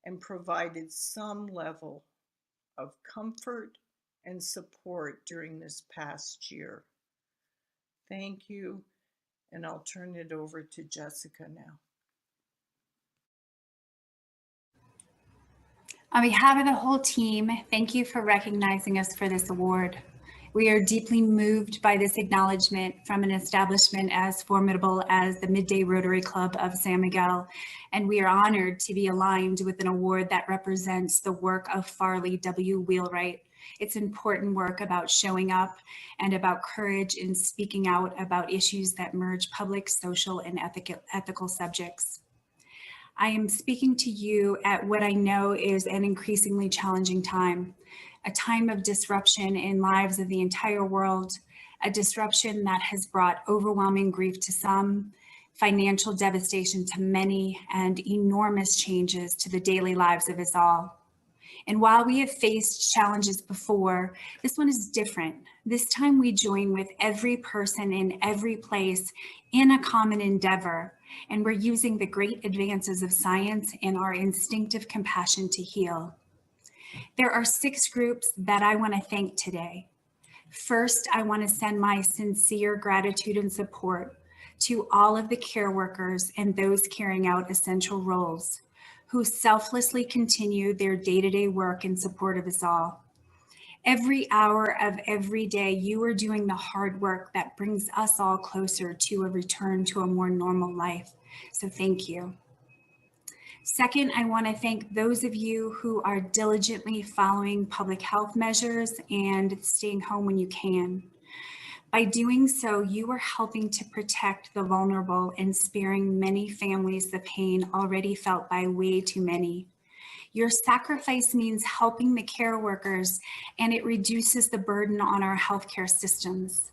and provided some level of comfort and support during this past year. Thank you, and I'll turn it over to Jessica now. On behalf of the whole team, thank you for recognizing us for this award. We are deeply moved by this acknowledgement from an establishment as formidable as the Midday Rotary Club of San Miguel, and we are honored to be aligned with an award that represents the work of Farley W. Wheelwright. It's important work about showing up and about courage in speaking out about issues that merge public, social, and ethical subjects. I am speaking to you at what I know is an increasingly challenging time, a time of disruption in lives of the entire world, a disruption that has brought overwhelming grief to some, financial devastation to many, and enormous changes to the daily lives of us all. And while we have faced challenges before, this one is different. This time we join with every person in every place in a common endeavor, and we're using the great advances of science and our instinctive compassion to heal. There are 6 groups that I want to thank today. First, I want to send my sincere gratitude and support to all of the care workers and those carrying out essential roles who selflessly continue their day-to-day work in support of us all. Every hour of every day, you are doing the hard work that brings us all closer to a return to a more normal life. So thank you. Second, I want to thank those of you who are diligently following public health measures and staying home when you can. By doing so, you are helping to protect the vulnerable and sparing many families the pain already felt by way too many. Your sacrifice means helping the care workers, and it reduces the burden on our healthcare systems.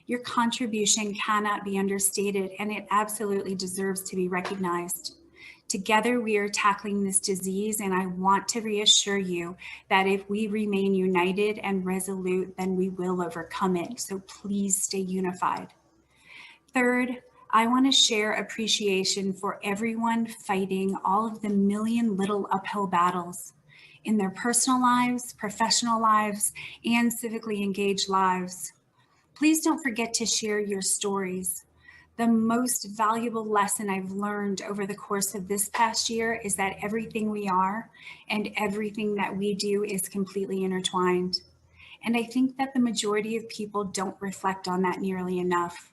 Your contribution cannot be understated, and it absolutely deserves to be recognized. Together, we are tackling this disease, and I want to reassure you that if we remain united and resolute, then we will overcome it. So please stay unified. Third, I want to share appreciation for everyone fighting all of the million little uphill battles in their personal lives, professional lives, and civically engaged lives. Please don't forget to share your stories. The most valuable lesson I've learned over the course of this past year is that everything we are and everything that we do is completely intertwined. And I think that the majority of people don't reflect on that nearly enough.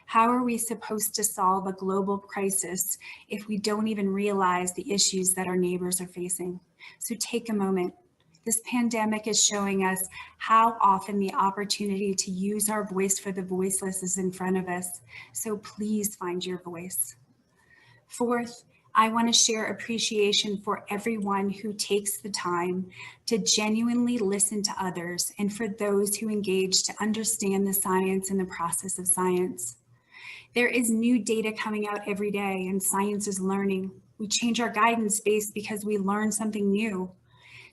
How are we supposed to solve a global crisis if we don't even realize the issues that our neighbors are facing? So take a moment. This pandemic is showing us how often the opportunity to use our voice for the voiceless is in front of us. So please find your voice. Fourth, I want to share appreciation for everyone who takes the time to genuinely listen to others and for those who engage to understand the science and the process of science. There is new data coming out every day, and science is learning. We change our guidance base because we learn something new.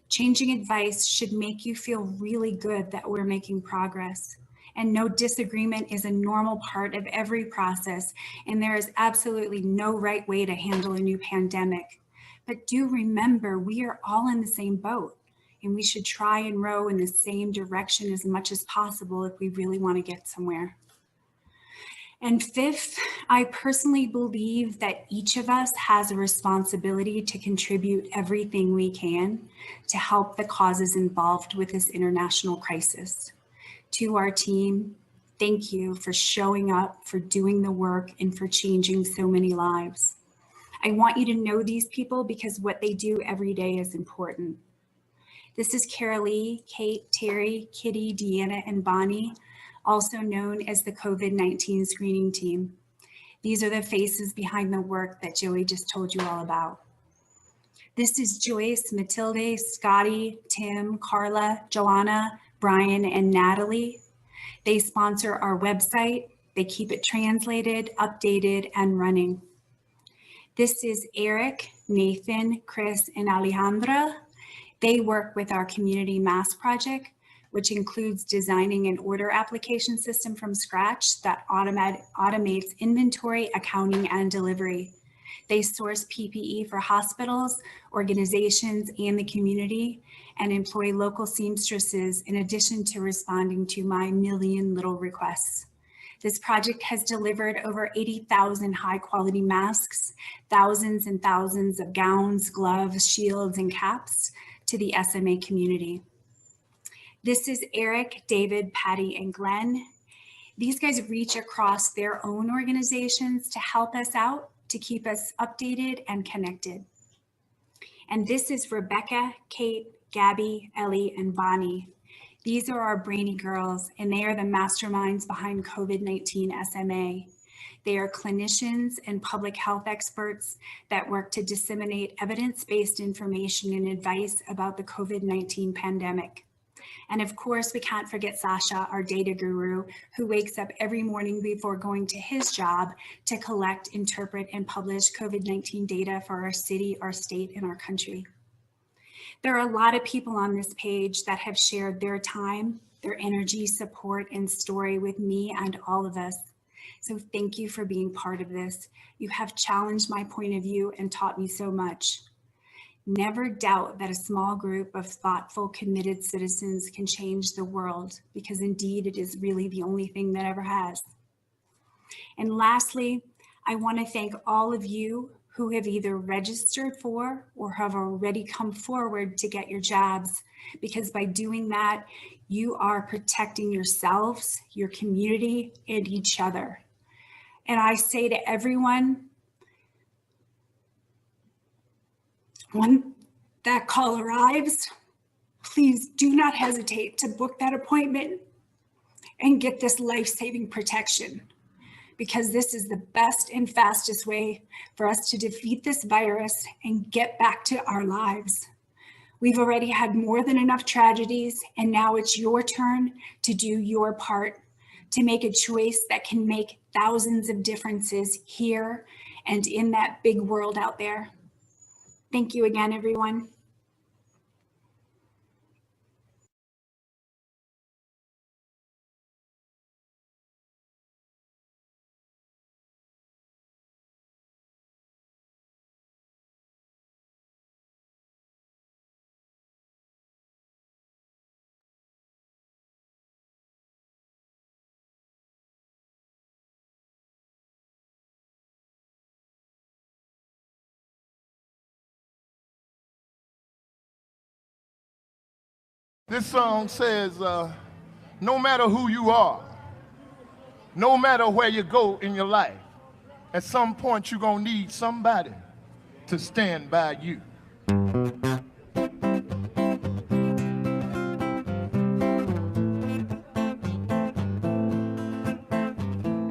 Changing advice should make you feel really good that we're making progress. And no disagreement is a normal part of every process, and there is absolutely no right way to handle a new pandemic. But do remember, we are all in the same boat, and we should try and row in the same direction as much as possible if we really want to get somewhere. And fifth, I personally believe that each of us has a responsibility to contribute everything we can to help the causes involved with this international crisis. To our team, thank you for showing up, for doing the work, and for changing so many lives. I want you to know these people because what they do every day is important. This is Carolee, Kate, Terry, Kitty, Deanna, and Bonnie, also known as the COVID-19 screening team. These are the faces behind the work that Joey just told you all about. This is Joyce, Matilde, Scotty, Tim, Carla, Joanna, Brian, and Natalie. They sponsor our website. They keep it translated, updated, and running. This is Eric, Nathan, Chris, and Alejandra. They work with our community mask project, which includes designing an order application system from scratch that automates inventory, accounting, and delivery. They source PPE for hospitals, organizations, and the community, and employ local seamstresses in addition to responding to my million little requests. This project has delivered over 80,000 high-quality masks, thousands and thousands of gowns, gloves, shields, and caps to the SMA community. This is Eric, David, Patty, and Glenn. These guys reach across their own organizations to help us out, to keep us updated and connected. And this is Rebecca, Kate, Gabby, Ellie, and Bonnie. These are our brainy girls, and they are the masterminds behind COVID-19 SMA. They are clinicians and public health experts that work to disseminate evidence-based information and advice about the COVID-19 pandemic. And of course, we can't forget Sasha, our data guru, who wakes up every morning before going to his job to collect, interpret, and publish COVID-19 data for our city, our state, and our country. There are a lot of people on this page that have shared their time, their energy, support, and story with me and all of us. So thank you for being part of this. You have challenged my point of view and taught me so much. Never doubt that a small group of thoughtful, committed citizens can change the world, because indeed it is really the only thing that ever has. And lastly, I want to thank all of you who have either registered for or have already come forward to get your jabs, because by doing that, you are protecting yourselves, your community, and each other. And I say to everyone, when that call arrives, please do not hesitate to book that appointment and get this life-saving protection, because this is the best and fastest way for us to defeat this virus and get back to our lives. We've already had more than enough tragedies, and now it's your turn to do your part, to make a choice that can make thousands of differences here and in that big world out there. Thank you again, everyone. This song says, no matter who you are, no matter where you go in your life, at some point you're gonna need somebody to stand by you.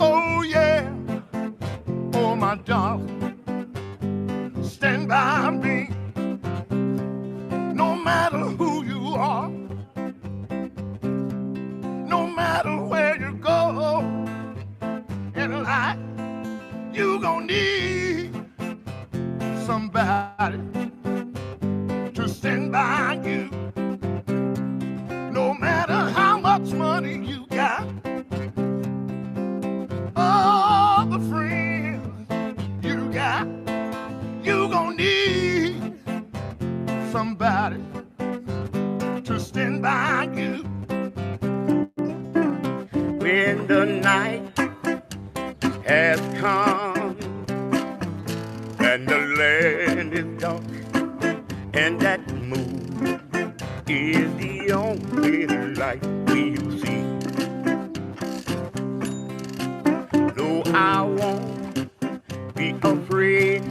Oh yeah, oh my darling, stand by me. No matter who you are, no matter where you go in life, you gonna need somebody to stand by you. No matter how much money you got, all the friends you got, you gonna need somebody to stand by you. When the night has come and the land is dark and that moon is the only light we'll see. No, I won't be afraid.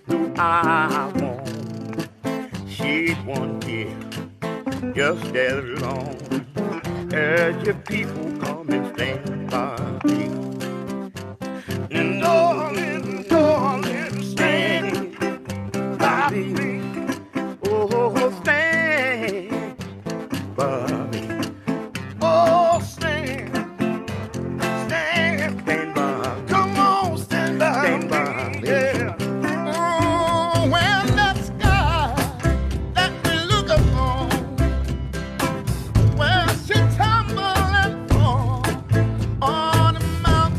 No, I won't shed one tear, just as long as your people come and stand by me. And darling, darling, stand by me. Oh, stand by me. Oh, stand by me. Come on, stand by me. Yeah. Oh, when the sky that we look upon, well, she tumble and fall on the mountain.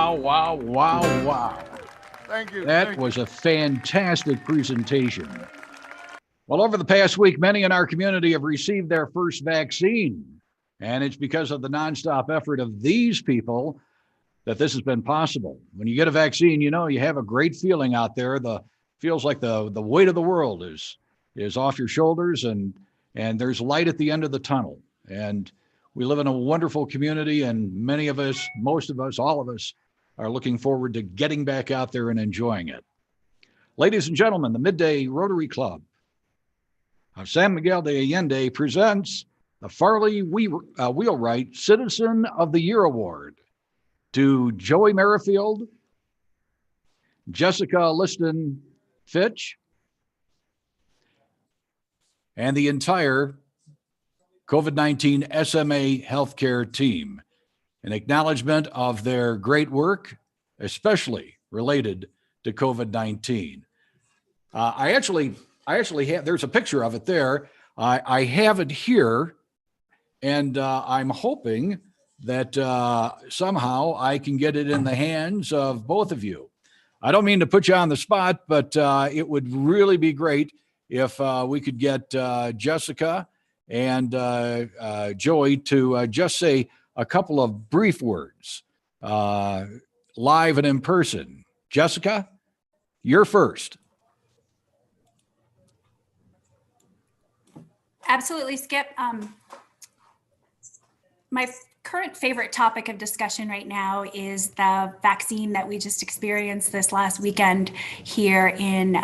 Wow, wow, wow, wow. Thank you. That was a fantastic presentation. Well, over the past week, many in our community have received their first vaccine. And it's because of the nonstop effort of these people that this has been possible. When you get a vaccine, you know, you have a great feeling out there. Feels like the weight of the world is off your shoulders, and there's light at the end of the tunnel. And we live in a wonderful community, and many of us, most of us, all of us are looking forward to getting back out there and enjoying it. Ladies and gentlemen, the Midday Rotary Club of San Miguel de Allende presents the Farley Wheelwright Citizen of the Year Award to Joey Merrifield, Jessica Liston Fitch, and the entire COVID-19 SMA healthcare team, in acknowledgement of their great work, especially related to COVID-19. I actually have, there's a picture of it there. I have it here, and I'm hoping that somehow I can get it in the hands of both of you. I don't mean to put you on the spot, but it would really be great if we could get Jessica and Joey to just say a couple of brief words, live and in person. Jessica, you're first. Absolutely, Skip. My current favorite topic of discussion right now is the vaccine that we just experienced this last weekend here in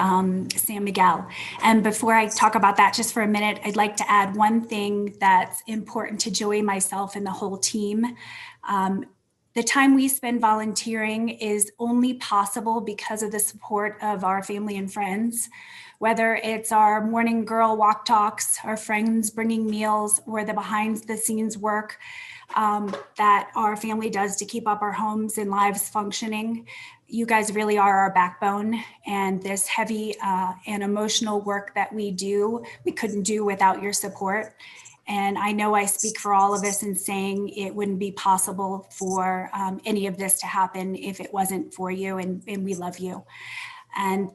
San Miguel. And before I talk about that just for a minute, I'd like to add one thing that's important to Joey, myself, and the whole team. The time we spend volunteering is only possible because of the support of our family and friends. Whether it's our morning girl walk talks, our friends bringing meals, or the behind the scenes work that our family does to keep up our homes and lives functioning. You guys really are our backbone, and this heavy and emotional work that we do, we couldn't do without your support. And I know I speak for all of us in saying it wouldn't be possible for any of this to happen if it wasn't for you, and we love you. And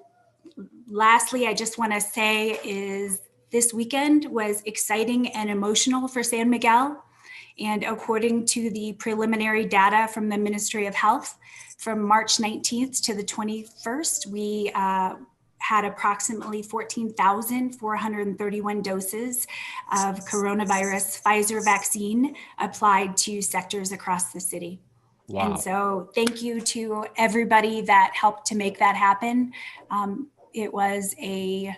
lastly, I just want to say is this weekend was exciting and emotional for San Miguel. And according to the preliminary data from the Ministry of Health, from March 19th to the 21st, we had approximately 14,431 doses of coronavirus Pfizer vaccine applied to sectors across the city. Wow. And so thank you to everybody that helped to make that happen. It was a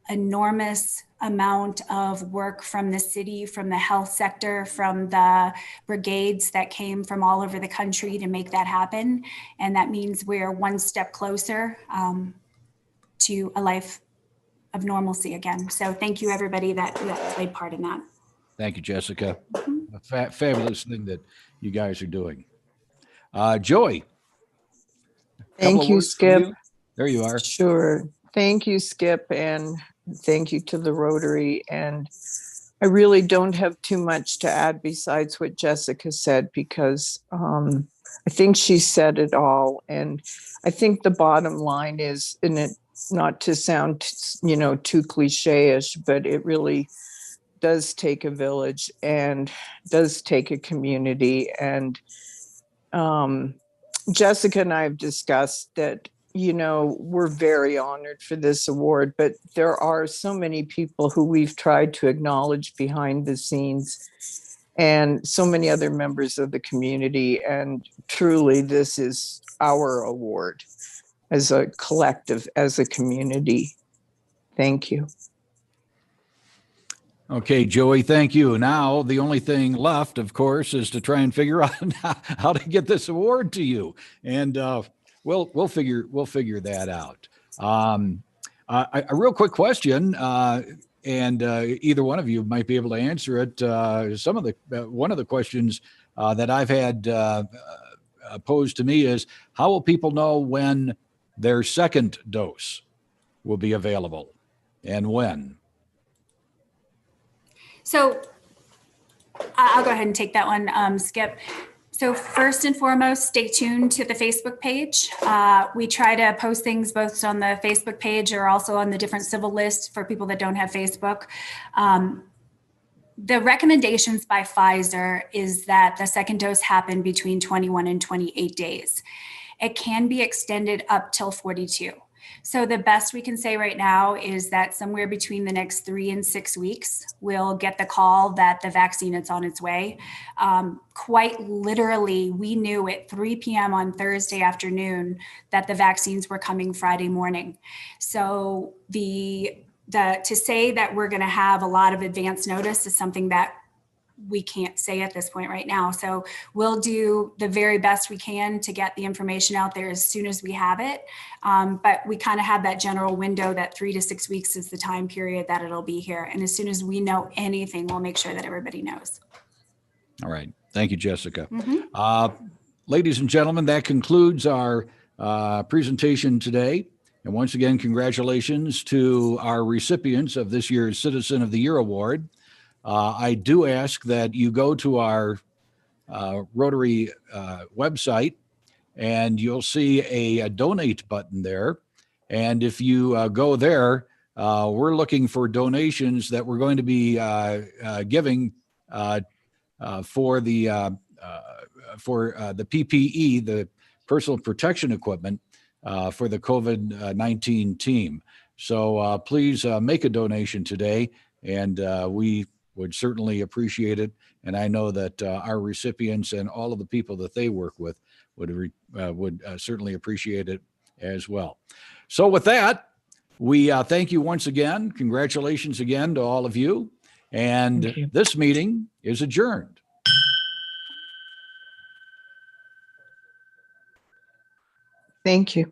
enormous amount of work from the city, from the health sector, from the brigades that came from all over the country to make that happen. And that means we're one step closer to a life of normalcy again. So thank you, everybody that played part in that. Thank you, Jessica. A fabulous thing that you guys are doing. Joey. Thank you, Skip. There you are. Sure. Thank you, Skip, and thank you to the Rotary. And I really don't have too much to add besides what Jessica said, because I think she said it all. And I think the bottom line is, and it not to sound, too cliche-ish, but it really does take a village and does take a community. And Jessica and I have discussed that, we're very honored for this award, but there are so many people who we've tried to acknowledge behind the scenes, and so many other members of the community. And truly, this is our award as a collective, as a community. Thank you. Okay, Joey, thank you. Now, the only thing left, of course, is to try and figure out how to get this award to you. And we'll figure that out. A real quick question, and either one of you might be able to answer it. One of the questions that I've had posed to me is, how will people know when their second dose will be available, and when? So I'll go ahead and take that one, Skip. So first and foremost, stay tuned to the Facebook page. We try to post things both on the Facebook page or also on the different civil list for people that don't have Facebook. The recommendations by Pfizer is that the second dose happen between 21 and 28 days. It can be extended up till 42. So the best we can say right now is that somewhere between the next 3 and 6 weeks, we'll get the call that the vaccine is on its way. Quite literally, we knew at 3 p.m. on Thursday afternoon that the vaccines were coming Friday morning. So to say that we're going to have a lot of advance notice is something that we can't say at this point right now. So we'll do the very best we can to get the information out there as soon as we have it. But we kind of have that general window that 3 to 6 weeks is the time period that it'll be here. And as soon as we know anything, we'll make sure that everybody knows. All right. Thank you, Jessica. Ladies and gentlemen, that concludes our presentation today. And once again, congratulations to our recipients of this year's Citizen of the Year Award. I do ask that you go to our Rotary website and you'll see a donate button there. And if you go there, we're looking for donations that we're going to be giving for the PPE, the personal protection equipment for the COVID-19 team. So please make a donation today, and we would certainly appreciate it. And I know that our recipients and all of the people that they work with would certainly appreciate it as well. So with that, we thank you once again. Congratulations again to all of you. And this meeting is adjourned. Thank you.